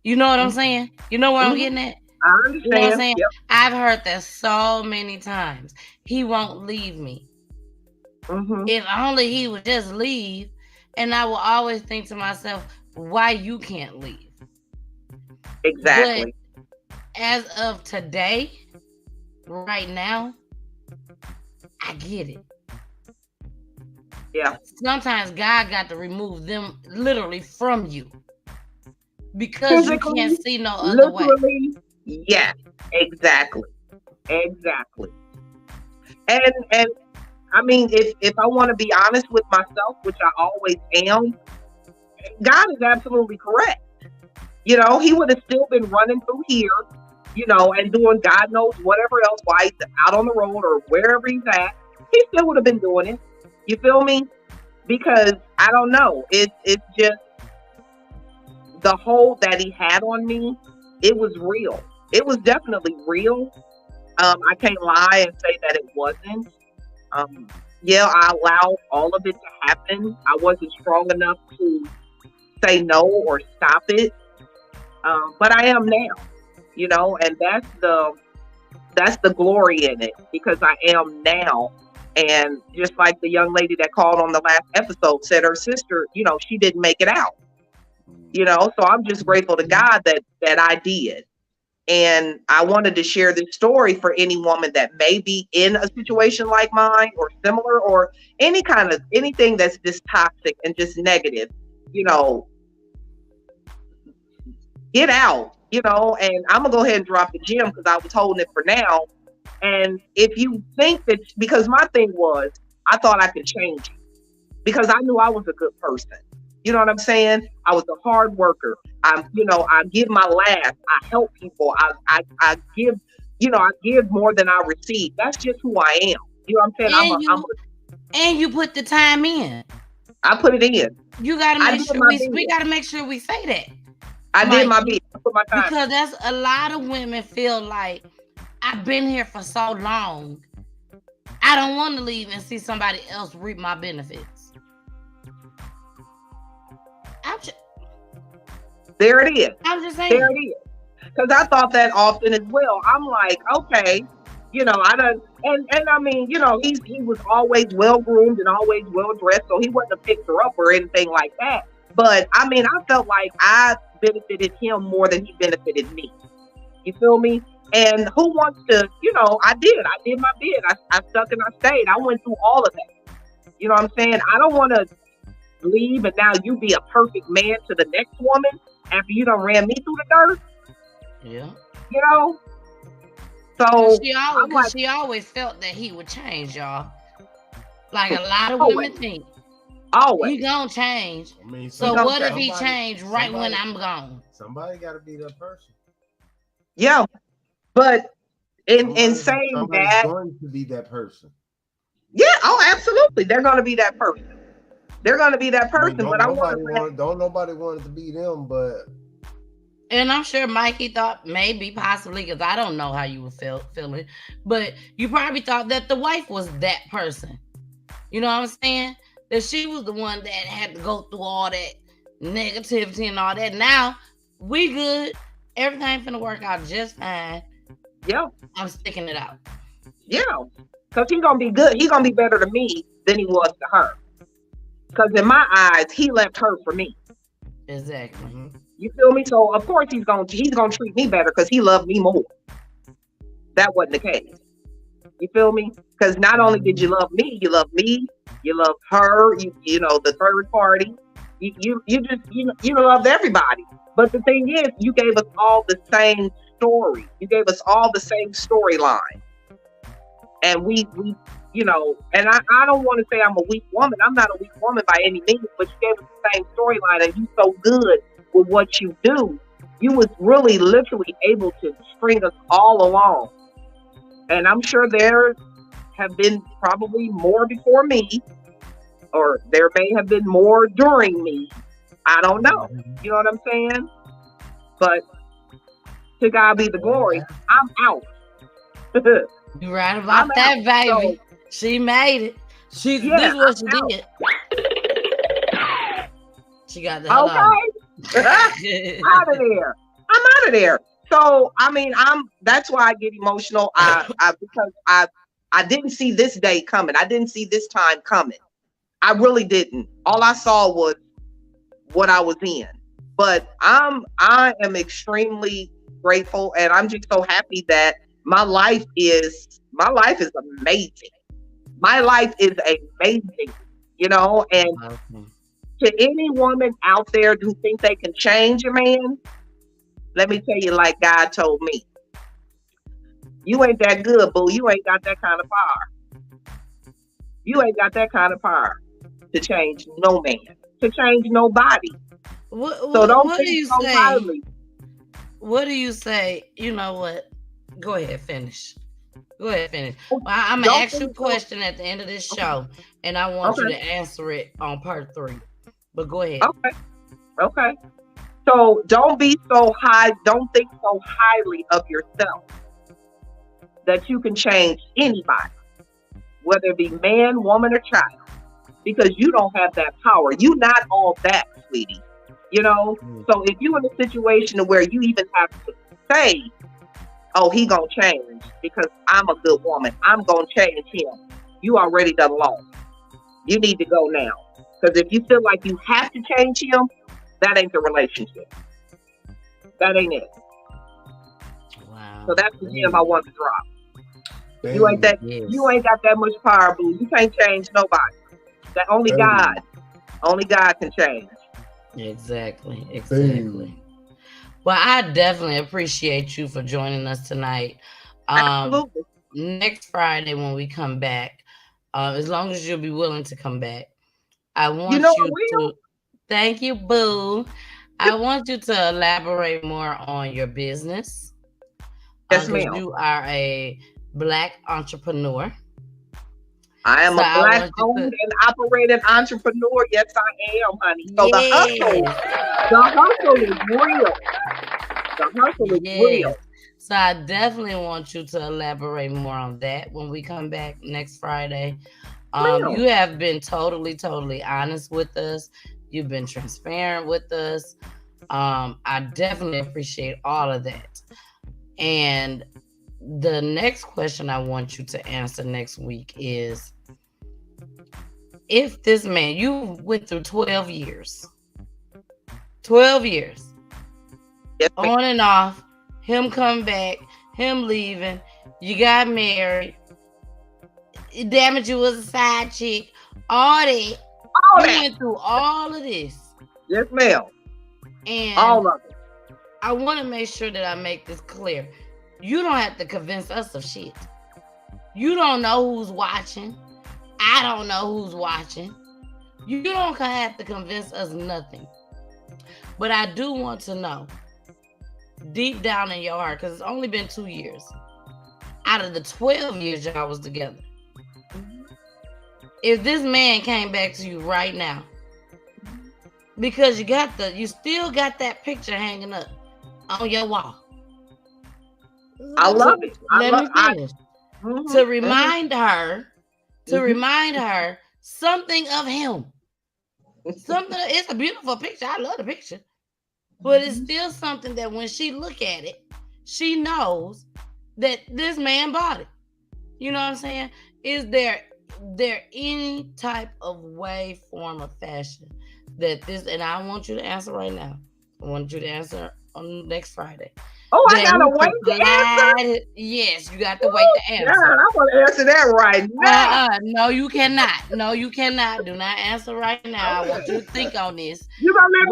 you know what I'm saying? You know what I'm getting at?
I understand.
You know what I'm saying?
Yep.
I've heard that so many times. He won't leave me. If only he would just leave. And I will always think to myself, why you can't leave?
Exactly.
But as of today, right now, I get it.
Yeah.
Sometimes God got to remove them literally from you because you can't see no other way.
Yes, exactly. Exactly. And I mean, if I want to be honest with myself, which I always am, God is absolutely correct. You know, he would have still been running through here, you know, and doing God knows whatever else while he's out on the road or wherever he's at. He still would have been doing it. You feel me? Because I don't know. It's just the hold that he had on me. It was real. It was definitely real. I can't lie and say that it wasn't. Yeah, I allowed all of it to happen. I wasn't strong enough to say no or stop it. But I am now, you know, and that's the glory in it, because I am now. And just like the young lady that called on the last episode said, her sister, you know, she didn't make it out, you know, so I'm just grateful to God that I did. And I wanted to share this story for any woman that may be in a situation like mine or similar, or anything that's just toxic and just negative, you know, get out, you know. And I'm gonna go ahead and drop the gem because I was holding it for now. And if you think that, because my thing was, I thought I could change it because I knew I was a good person. You know what I'm saying? I was a hard worker. I give my last. I help people. I give, I give more than I receive. That's just who I am. You know what I'm saying?
And you put the time in.
I put it in.
You gotta make sure we gotta make sure we say that.
I did my best. I put my time.
Because that's a lot of women feel like, I've been here for so long, I don't want to leave and see somebody else reap my benefits.
There it is.
I'm just saying.
There it is. Because I thought that often as well. I'm like, okay, I don't, and I mean, he was always well groomed and always well dressed, so he wasn't a fixer up or anything like that. But I mean, I felt like I benefited him more than he benefited me. You feel me? And who wants to, I did my bid. I stuck and I stayed. I went through all of that. You know what I'm saying? I don't want to leave and now you be a perfect man to the next woman after you done ran me through the dirt.
Yeah.
So
she always felt that he would change, y'all. Like a lot of women think.
Always.
He gonna change.
I mean,
so what if he changed right when I'm gone?
Somebody got to be that person.
Yeah. But in saying that,
going to be that person.
Yeah, absolutely. They're going to be that person. They're going to be that person. Don't
nobody wanted to be them, but.
And I'm sure Mikie thought maybe, possibly, because I don't know how you were feeling, but you probably thought that the wife was that person. You know what I'm saying? That she was the one that had to go through all that negativity and all that. Now we good. Everything finna work out just fine.
Yeah.
I'm sticking it out.
Yeah. Because he's going to be good. He's going to be better to me than he was to her. Because in my eyes, he left her for me.
Exactly. Mm-hmm.
You feel me? So, of course, he's going to treat me better because he loved me more. That wasn't the case. You feel me? Because not only did you love me, you loved her, the third party. You loved everybody. But the thing is, you gave us all the same story. You gave us all the same storyline. And we and I don't want to say I'm a weak woman. I'm not a weak woman by any means, but you gave us the same storyline and you so good with what you do, you was really literally able to string us all along. And I'm sure there have been probably more before me, or there may have been more during me. I don't know. You know what I'm saying? But to God be the glory. I'm out.
You right about that, baby. So, she made it. This is what she did. She got the hell out.
Out of there. I'm out of there. So I mean, that's why I get emotional. Because I didn't see this day coming. I didn't see this time coming. I really didn't. All I saw was what I was in. But I am extremely grateful, and I'm just so happy that my life is amazing. My life is amazing, you know, and to any woman out there who thinks they can change a man, let me tell you, like God told me, you ain't that good, boo. You ain't got that kind of power. You ain't got that kind of power to change no man, to change nobody. So don't think so highly.
What do you say? You know what? Go ahead, finish. I'm gonna ask you a question at the end of this show, and I want you to answer it on part 3. But go ahead.
Okay. So don't be so high. Don't think so highly of yourself that you can change anybody, whether it be man, woman, or child, because you don't have that power. You're not all that, sweetie. You know. So if you're in a situation where you even have to say, oh, he gonna change because I'm a good woman, I'm gonna change him, you already done lost. You need to go now. Because if you feel like you have to change him, that ain't the relationship. That ain't it.
Wow.
So that's the gem I want to drop. Damn. You ain't got that much power, boo. You can't change nobody. That only God can change.
Exactly. Well, I definitely appreciate you for joining us tonight.
Absolutely.
Next Friday when we come back, as long as you'll be willing to come back, I want you to. Thank you, boo. I want you to elaborate more on your business.
Yes, ma'am.
You are a Black entrepreneur.
I am a Black-owned and operated entrepreneur. Yes, I am, honey. So the hustle is real. The hustle is real.
So I definitely want you to elaborate more on that when we come back next Friday. You have been totally honest with us. You've been transparent with us. I definitely appreciate all of that. And the next question I want you to answer next week is, if this man, you went through 12 years,
yes,
on and off, him coming back, him leaving, you got married, damn it, you was a side chick, all that. You went through all of this.
Yes, ma'am.
And
all of it.
I want to make sure that I make this clear. You don't have to convince us of shit. You don't know who's watching. I don't know who's watching. You don't have to convince us nothing. But I do want to know, deep down in your heart, because it's only been 2 years. Out of the 12 years y'all was together, if this man came back to you right now, because you still got that picture hanging up on your wall.
I love it.
Let me finish. To remind her, remind her something of him. It's a beautiful picture. I love the picture. But it's still something that when she look at it, she knows that this man bought it. You know what I'm saying? Is there any type of way, form, or fashion that this, and I want you to answer right now. I want you to answer on next Friday.
Oh, I gotta wait to answer?
Yes, you got to wait to answer.
God, I want to answer that right now.
No, you cannot. No, you cannot. Do not answer right now. I want you to think on this.
You gonna let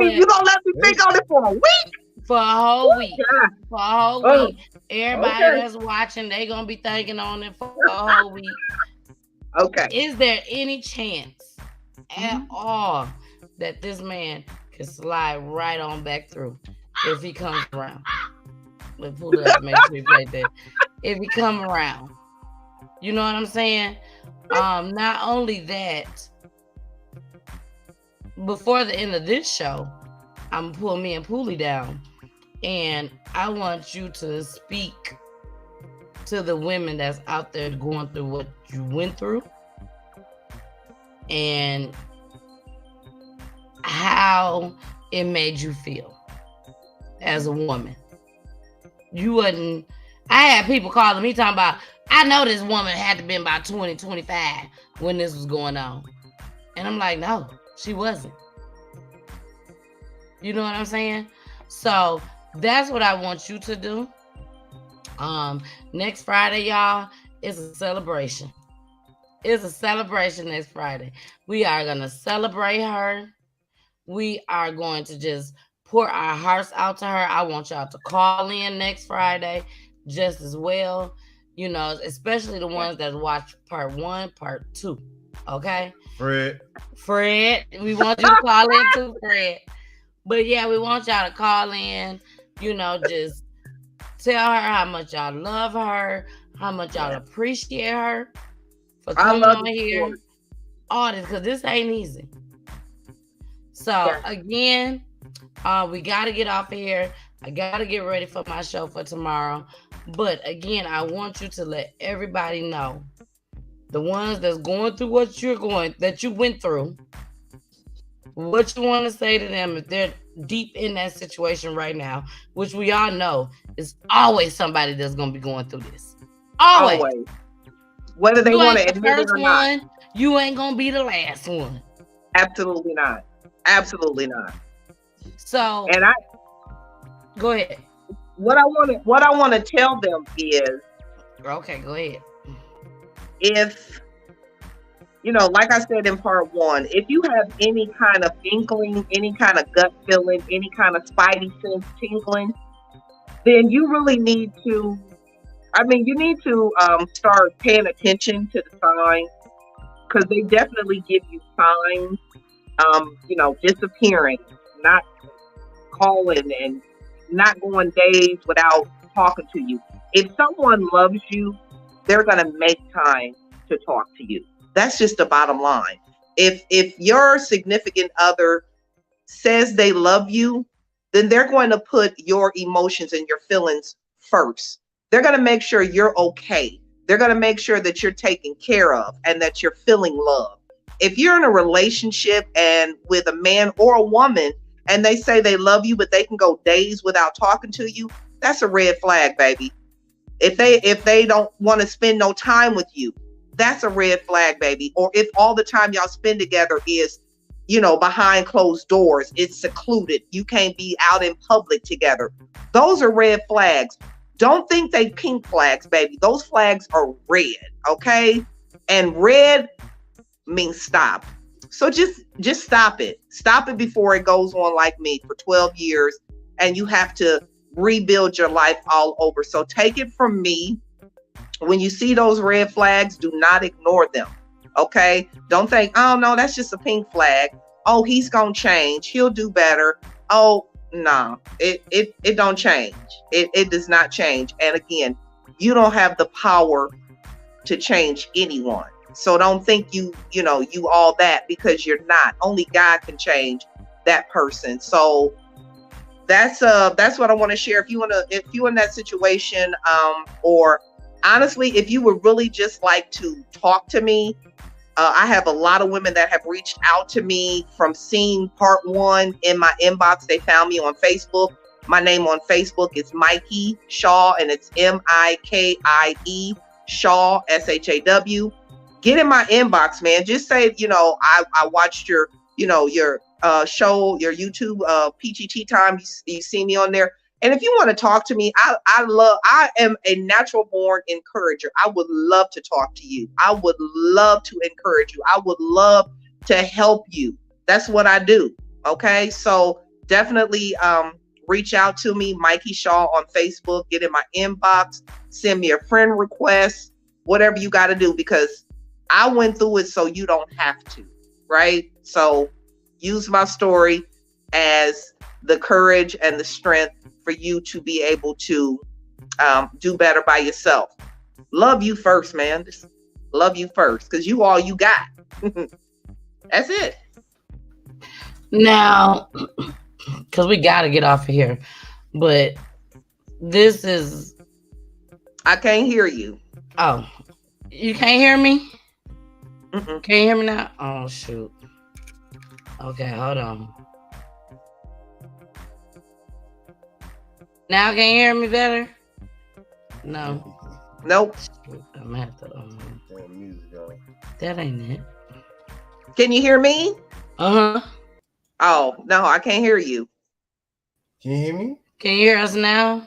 me think on it for a week?
For a whole week. God. For a whole week. Everybody that's watching, they gonna be thinking on it for a whole week.
Okay.
Is there any chance at all that this man can slide right on back through if he comes around. Let's pull it up, make sure he played that. If he come around, you know what I'm saying? Not only that, before the end of this show, I'm gonna pull me and Poolie down, and I want you to speak to the women that's out there going through what you went through, and how it made you feel as a woman. You wasn't. I had people calling me talking about, I know this woman had to be about 20, 25 when this was going on. And I'm like, no, she wasn't. You know what I'm saying? So that's what I want you to do. Next Friday, y'all, is a celebration. It's a celebration next Friday. We are going to celebrate her. We are going to just pour our hearts out to her. I want y'all to call in next Friday just as well, you know, especially the ones that watch part 1, part 2. Okay?
Fred,
we want you to call in too, Fred. But yeah, we want y'all to call in, you know, just tell her how much y'all love her, how much y'all appreciate her for coming on here. All this, because this ain't easy. So again, we got to get off here. I got to get ready for my show for tomorrow. But again, I want you to let everybody know, the ones that's going through what that you went through, what you want to say to them if they're deep in that situation right now, which we all know is always somebody that's going to be going through this. Always.
Whether they want to admit it or not.
You ain't going to be the last one.
Absolutely not. Absolutely not.
So,
and
go ahead.
What I want to tell them is,
okay, go ahead.
If, you know, like I said in part 1, if you have any kind of inkling, any kind of gut feeling, any kind of spidey sense tingling, then you really need to, you need to start paying attention to the signs, because they definitely give you signs, you know, disappearing, not calling, and not going days without talking to you. If someone loves you, they're going to make time to talk to you. That's just the bottom line. If your significant other says they love you, then they're going to put your emotions and your feelings first. They're going to make sure you're okay. They're going to make sure that you're taken care of and that you're feeling love. If you're in a relationship and with a man or a woman and they say they love you, but they can go days without talking to you, that's a red flag, baby. If they don't want to spend no time with you, that's a red flag, baby. Or if all the time y'all spend together is, you know, behind closed doors, it's secluded, you can't be out in public together, those are red flags. Don't think they pink flags, baby. Those flags are red, okay? And red means stop. So just stop it. Stop it before it goes on like me for 12 years and you have to rebuild your life all over. So take it from me. When you see those red flags, do not ignore them. Okay? Don't think, oh no, that's just a pink flag. Oh, he's gonna change. He'll do better. Oh, no, it don't change. It does not change. And again, you don't have the power to change anyone. So don't think you all that, because you're not. Only God can change that person. So that's what I want to share. If you're in that situation, or honestly, if you would really just like to talk to me, I have a lot of women that have reached out to me from seeing part 1 in my inbox. They found me on Facebook. My name on Facebook is Mikie Shaw, and it's Mikie Shaw, SHAW. Get in my inbox, man. Just say, I watched your show, your YouTube, Peachy Tea Time. You see me on there. And if you want to talk to me, I am a natural born encourager. I would love to talk to you. I would love to encourage you. I would love to help you. That's what I do. Okay. So definitely reach out to me, Mikie Shaw on Facebook. Get in my inbox, send me a friend request, whatever you got to do, because I went through it so you don't have to. Right. So use my story. as the courage and the strength for you to be able to do better by yourself. Love you first, man. Just love you first, because you all you got. That's it.
Now, because we got to get off of here, but this is...
I can't hear you.
Oh, you can't hear me?
Mm-mm.
Can you hear me now? Oh, shoot. Okay, hold on. Now can you hear me better? No.
Nope.
Shoot, I'm gonna have to,
Damn music, y'all.
that ain't it.
Can you hear me?
Uh-huh.
Oh, no, I can't hear you.
Can you hear me?
Can you hear us now?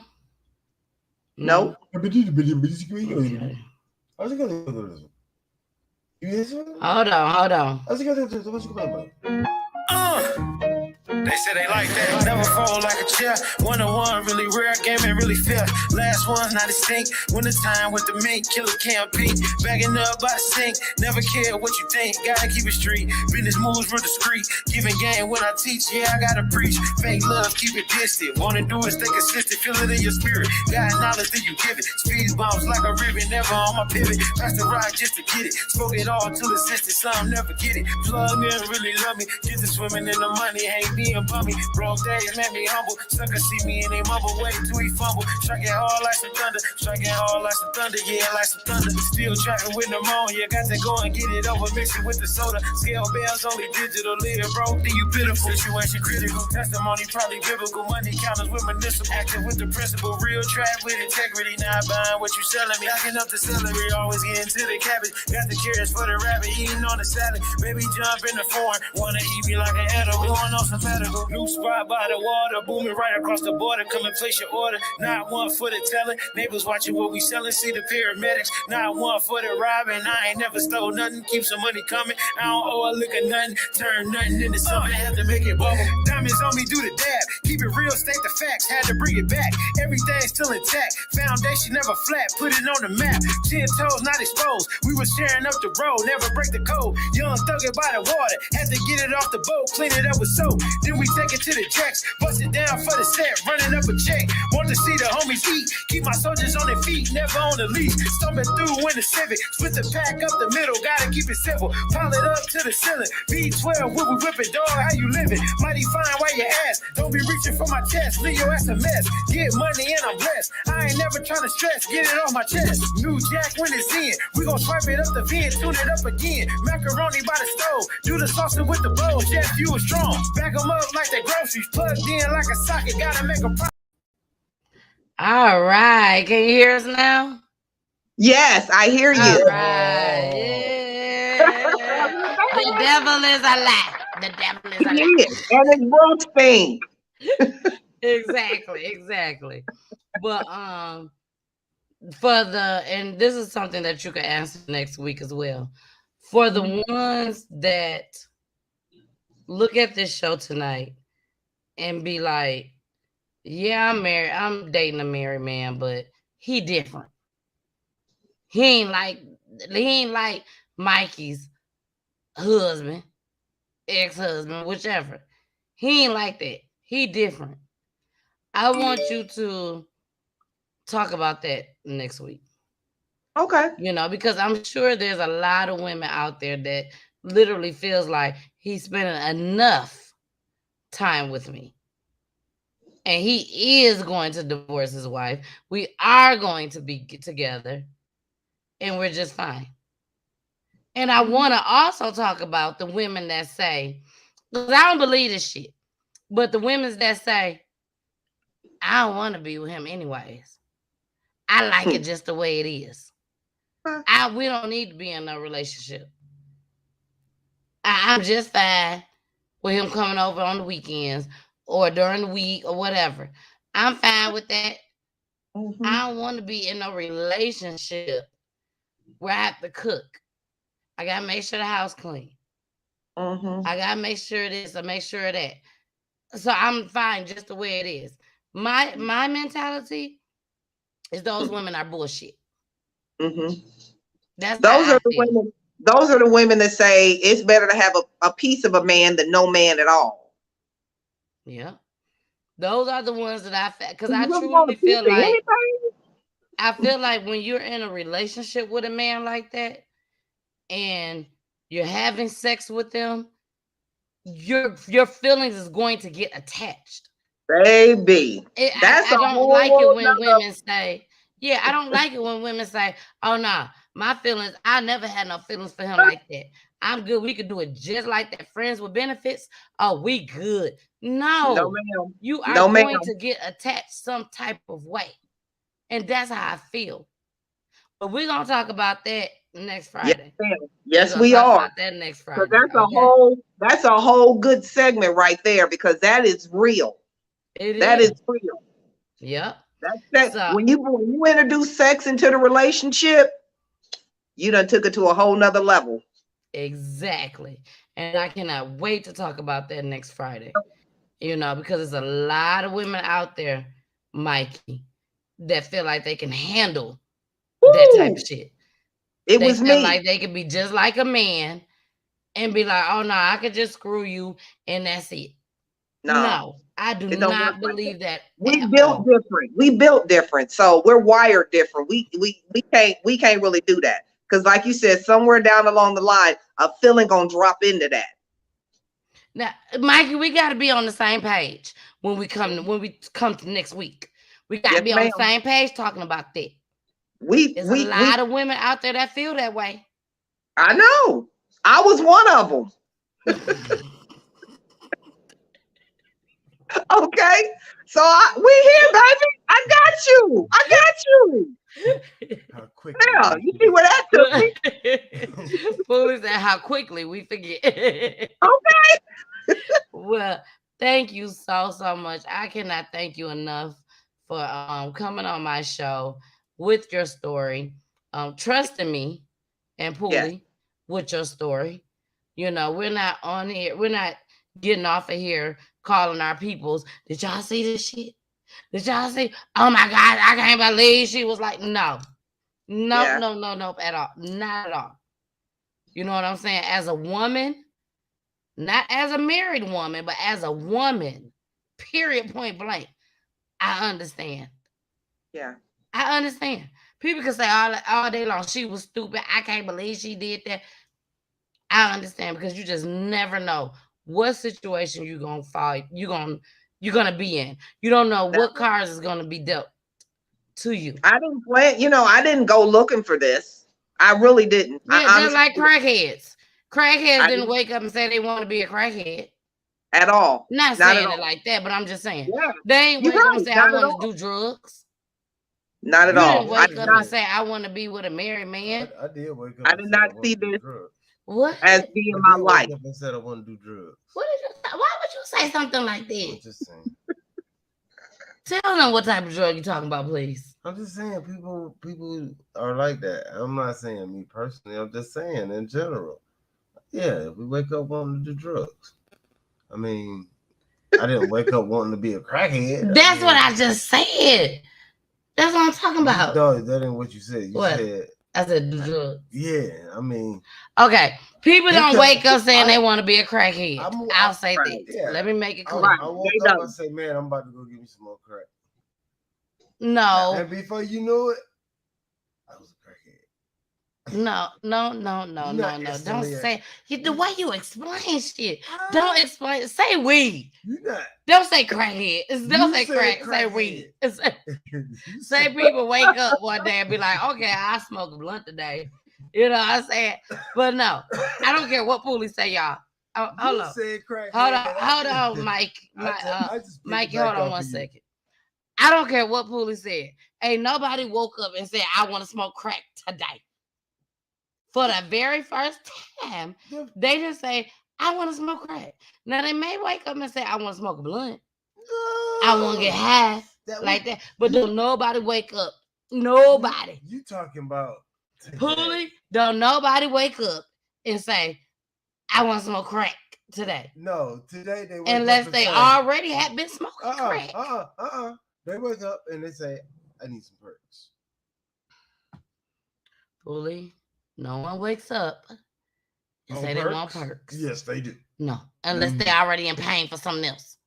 Nope.
Okay. Hold on.
They say they like that. Never fall like a chair. 101 really rare. Game ain't really fair. Last one, not extinct. Winter time with the mink. Killer campaign. Bagging up by the sink. Never care what you think. Gotta keep it street. Business moves real discreet. Giving game when I teach. Yeah, I gotta preach. Fake love, keep it distant. Wanna do it, stay consistent. Feel it in your spirit. Got knowledge, then you give it. Speed bumps like a ribbon. Never on my pivot. Pass the ride just to get it. Spoke it all till it's existed. Some never get it. Plug in, really love me. Get to swimming in the money. Ain't being bummy. Broke days made me humble. Suckers see me and they mumble. Way till he fumble. Striking hard like some thunder. Striking hard like some thunder. Yeah, like some thunder. Still trapping with pneumonia. Got to go and get it over. Mix it with the soda. Scale bells only digital. Live broke. Then you pitiful. Situation critical. Testimony probably biblical. Money counters with municipal. Acting with the principle. Real trap with integrity. Not buying what you selling me. Locking up the celery. Always getting to the cabbage. Got the carrots for the rabbit. Eating on the salad. Baby jump in the foreign. Wanna eat me like an edible. Going on some medical. New spot by the water. Booming right across the border. Come and place your order. Not one for the telling. Neighbors watching what we selling. See the paramedics. Not one for the robbing. I ain't never stole nothing. Keep some money coming. I don't owe a lick of nothing. Turn nothing into something. Have to make it bubble. Diamonds on me, do the dab. Keep it real, state the facts. Had to bring it back. Everything's still intact. Foundation never flat. Put it on the map. 10 toes not exposed. We was tearing up the road. Never break the code. Young thugging by the water. Had to get it off the boat. Clean it up with soap. Then we take it to the jacks. Bust it down for the set. Running up a check. Want to see the homies eat. Keep my soldiers on their feet. Never on the leash. Stumbling through in the Civic. Split the pack up the middle. Gotta keep it simple. Pile it up to the ceiling. B12. What we whipping, dog? How you living? Mighty fine while you ass. Don't be reaching for my chest. Leave your ass a mess. Get money and I'm blessed. I ain't never trying to stress. Get it off my chest. New jack when it's in. We gon' swipe it up the vent. Tune it up again. Macaroni by the stove. Do the salsa with the bowls. Yes, you was strong. Back them up like the groceries. Plugged in like a socket. Gotta make a profit.
All right. Can you hear us now?
Yes, I hear you.
All right. Yeah. The devil is a lie. The devil is a lie.
Yes, and it's Bruce thing.
Exactly. But for the, and this is something that you can answer next week as well. For the ones that look at this show tonight and be like, yeah, I'm dating a married man, but he different. He ain't like Mikey's husband, ex-husband, whichever. He ain't like that. He different. I want you to talk about that next week.
Okay.
Because I'm sure there's a lot of women out there that literally feels like he's spending enough time with me. And he is going to divorce his wife. We are going to be together. And we're just fine. And I want to also talk about the women that say, because I don't believe this shit, but the women that say, I don't want to be with him anyways. I like it just the way it is. We don't need to be in a relationship. I'm just fine with him coming over on the weekends or during the week or whatever. I'm fine with that. Mm-hmm. I don't want to be in a relationship where I have to cook. I got to make sure the house clean. Mm-hmm. I got to make sure this or make sure that. So I'm fine just the way it is. My mentality is those women are bullshit.
Mm-hmm. Those are the women that say it's better to have a piece of a man than no man at all.
Yeah. Those are the ones that I because
You
I
really want a
truly
piece
feel
of
like when you're in a relationship with a man like that and you're having sex with them, your feelings is going to get attached.
baby. That's
I
a
don't like it
whole
when
nother.
women say, yeah, I don't like it when women say, oh, nah, my feelings, I never had no feelings for him like that. I'm good. We could do it just like that. Friends with benefits. Oh, we good.
No,
No,
ma'am.
you are
No,
going
ma'am.
to get attached some type of way. And that's how I feel. But we're going to talk about that next
Yes,
Friday.
ma'am.
We're
Yes,
going to
we
talk
are.
about that next
Because
Friday. Okay.
that's a whole good segment right there because that is real.
It
That
is.
is real.
Yep.
That's
So,
when you introduce sex into the relationship, you done took it to a whole nother level.
exactly. And I cannot wait to talk about that next Friday. Because there's a lot of women out there, Mikey, that feel like they can handle that type of
Woo!
shit.
It
They
was
feel
me.
like they could be just like a man and be like, oh no, I could just screw you and that's it.
No,
No, I do
it don't work
not
like that.
believe that
We
at
built
all.
different. We built different. So we're wired different. We can't really do that. Because like you said, somewhere down along the line, a feeling gonna drop into that.
Now, Mikey, we got to be on the same page when we come to next week. We got to
Yes,
be on
ma'am.
the same page talking about that.
We
There's a
we we
lot of women out there that feel that way.
I know. I was one of them. Okay. So we here, baby. I got you. I got you.
How quickly
Yeah,
we
you see
forget.
where that took me.
Foolish at how quickly we forget.
Okay.
Well, thank you so much. I cannot thank you enough for coming on my show with your story, trusting me and
Yes.
Poolie with your story. We're not on here. We're not getting off of here calling our peoples. Did y'all see this shit? Did y'all see? Oh my God, I can't believe she was like, no. Nope,
Yeah.
nope, at all. Not at all. You know what I'm saying? As a woman, not as a married woman, but as a woman, period, point blank, I understand.
Yeah.
I understand. People can say all day long, she was stupid. I can't believe she did that. I understand because you just never know what situation you're gonna fall, you're gonna be in. You don't know what
Never.
cards is gonna be dealt to you.
I didn't plan, I didn't go looking for this. I really didn't.
Yeah,
I
just
honestly
like
didn't.
crackheads. Crackheads
I
didn't
didn't
wake up and say they want to be a crackhead.
at all.
Not
Not at
saying it
all.
like that, but I'm just saying
Yeah.
they ain't
You're
wake up and
right.
say I
Not at
want to
all.
do drugs.
Not at
You
all.
didn't
Yeah, I
wake
did.
up and
Not
say I want to be with a married man.
I did wake up
I
and
did
said I
not
want
see
to do
this
drugs.
What?
as being
I
my
did
life.
wake up and said I want to do drugs.
What did you say? Why would you say something like
I'm
that?
just saying.
Tell them what type of drug you talking about, please.
I'm just saying people are like that. I'm not saying me personally. I'm just saying in general. Yeah, we wake up wanting to do drugs. I mean, I didn't wake up wanting to be a crackhead.
That's what I just said. That's what I'm talking about.
No, that ain't what you said. You
What?
said
I said do drugs.
yeah. I mean,
Okay. People don't
because
wake up saying they want to be a crackhead. I'll say
right,
that.
yeah.
Let me make it clear.
Right.
I woke
They
up. I
don't.
said, man, I'm about to go get me some more crack.
No.
And before you know it, I was a crackhead.
No.
not
Don't
instantly
say the way you explain shit. Don't explain. Say weed.
You not.
Don't say crackhead. Don't
You
say
said
crack. Say weed.
You
Say
said-
people wake up one day and be like, okay, I smoke a blunt today. You know what I'm saying? But no, I don't care what police say, y'all. Oh, hold
You
on.
said crackhead.
Hold on, Mike.
I just picked
Mikey,
it back
hold on
up
one
for you.
second. I don't care what police said. Ain't nobody woke up and said, I want to smoke crack today. For the very first time, they just say, I want to smoke crack. Now, they may wake up and say, I want to smoke a blunt. I want to get high like that. But don't nobody wake up. Nobody.
You talking about
Pulley, don't nobody wake up and say, I want to smoke crack today.
No, today they wake
unless
up
they
say,
already have been smoking crack.
They wake up and they say, I need some perks.
Pulley, no one wakes up and say they want perks.
Yes, they do.
No, unless they're already in pain for something else.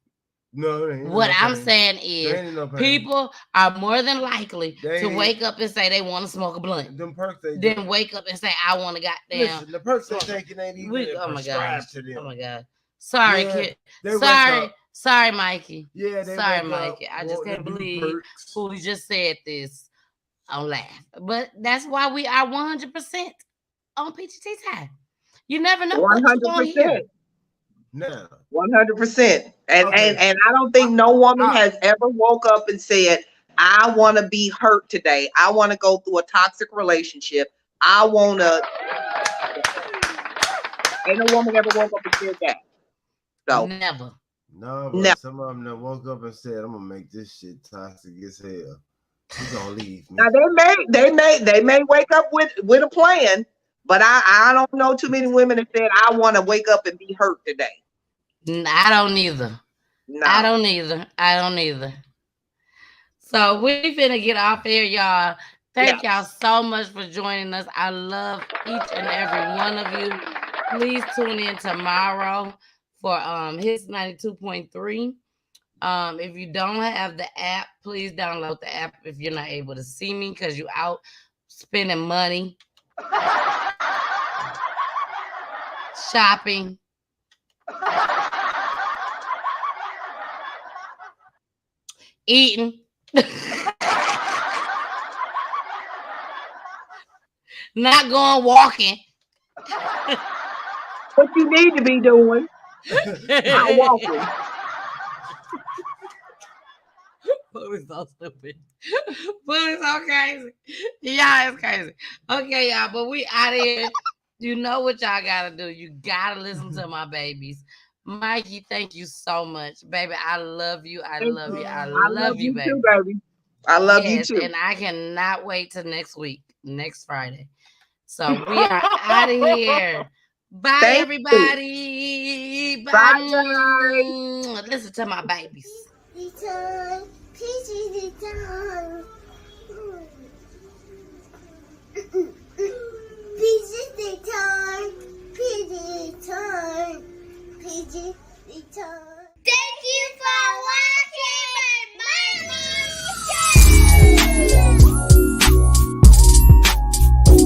No, there ain't
What
no
I'm
pain.
saying
There ain't
is,
no pain.
people are more than likely
They
to
ain't-
wake up and say they want to smoke a blunt.
Them perks they
Then wake up and say, I want to goddamn.
Listen, the perks they
smoke.
taking ain't even
Oh my
prescribed
gosh.
to them.
Oh my God. Sorry,
Yeah,
kid.
they wake
Sorry.
up.
Sorry, Mikey.
Yeah, they
Sorry,
wake
Mikey.
up
I just
wanting
can't
to do
believe
perks.
who just said this on laugh. But that's why we are 100% on PGT time. You never know what you're going to hear.
100%.
Now,
100%. And
Okay.
and I don't think no woman has ever woke up and said, I want to be hurt today. I want to go through a toxic relationship. I want to. Ain't no woman ever woke up and said that. So
Never.
no, but some of them that woke up and said, I'm gonna make this shit toxic as hell. You gonna leave me.
Now they may wake up with a plan, but I don't know too many women that said I want to wake up and be hurt today.
I don't either.
No.
I don't either. So we finna get off here, y'all. Thank y'all so much for joining us. I love each and every one of you. Please tune in tomorrow for Hits 92.3. If you don't have the app, please download the app if you're not able to see me because you're out spending money, shopping, eating, not going walking.
What you need to be doing, not walking.
Food so stupid. Food is so crazy. Y'all, it's crazy. Okay, y'all, but we out of here. You know what y'all gotta do. You gotta listen to my babies. Mikey, thank you so much. Baby, I love you. I love you. I love you, baby.
Too, baby. I love you too.
And I cannot wait till next week, next Friday. So we are out of here. Bye,
Thank
everybody. Bye.
Bye, guys.
Listen to my babies.
Return, PG return. PG return. PG return. PG return.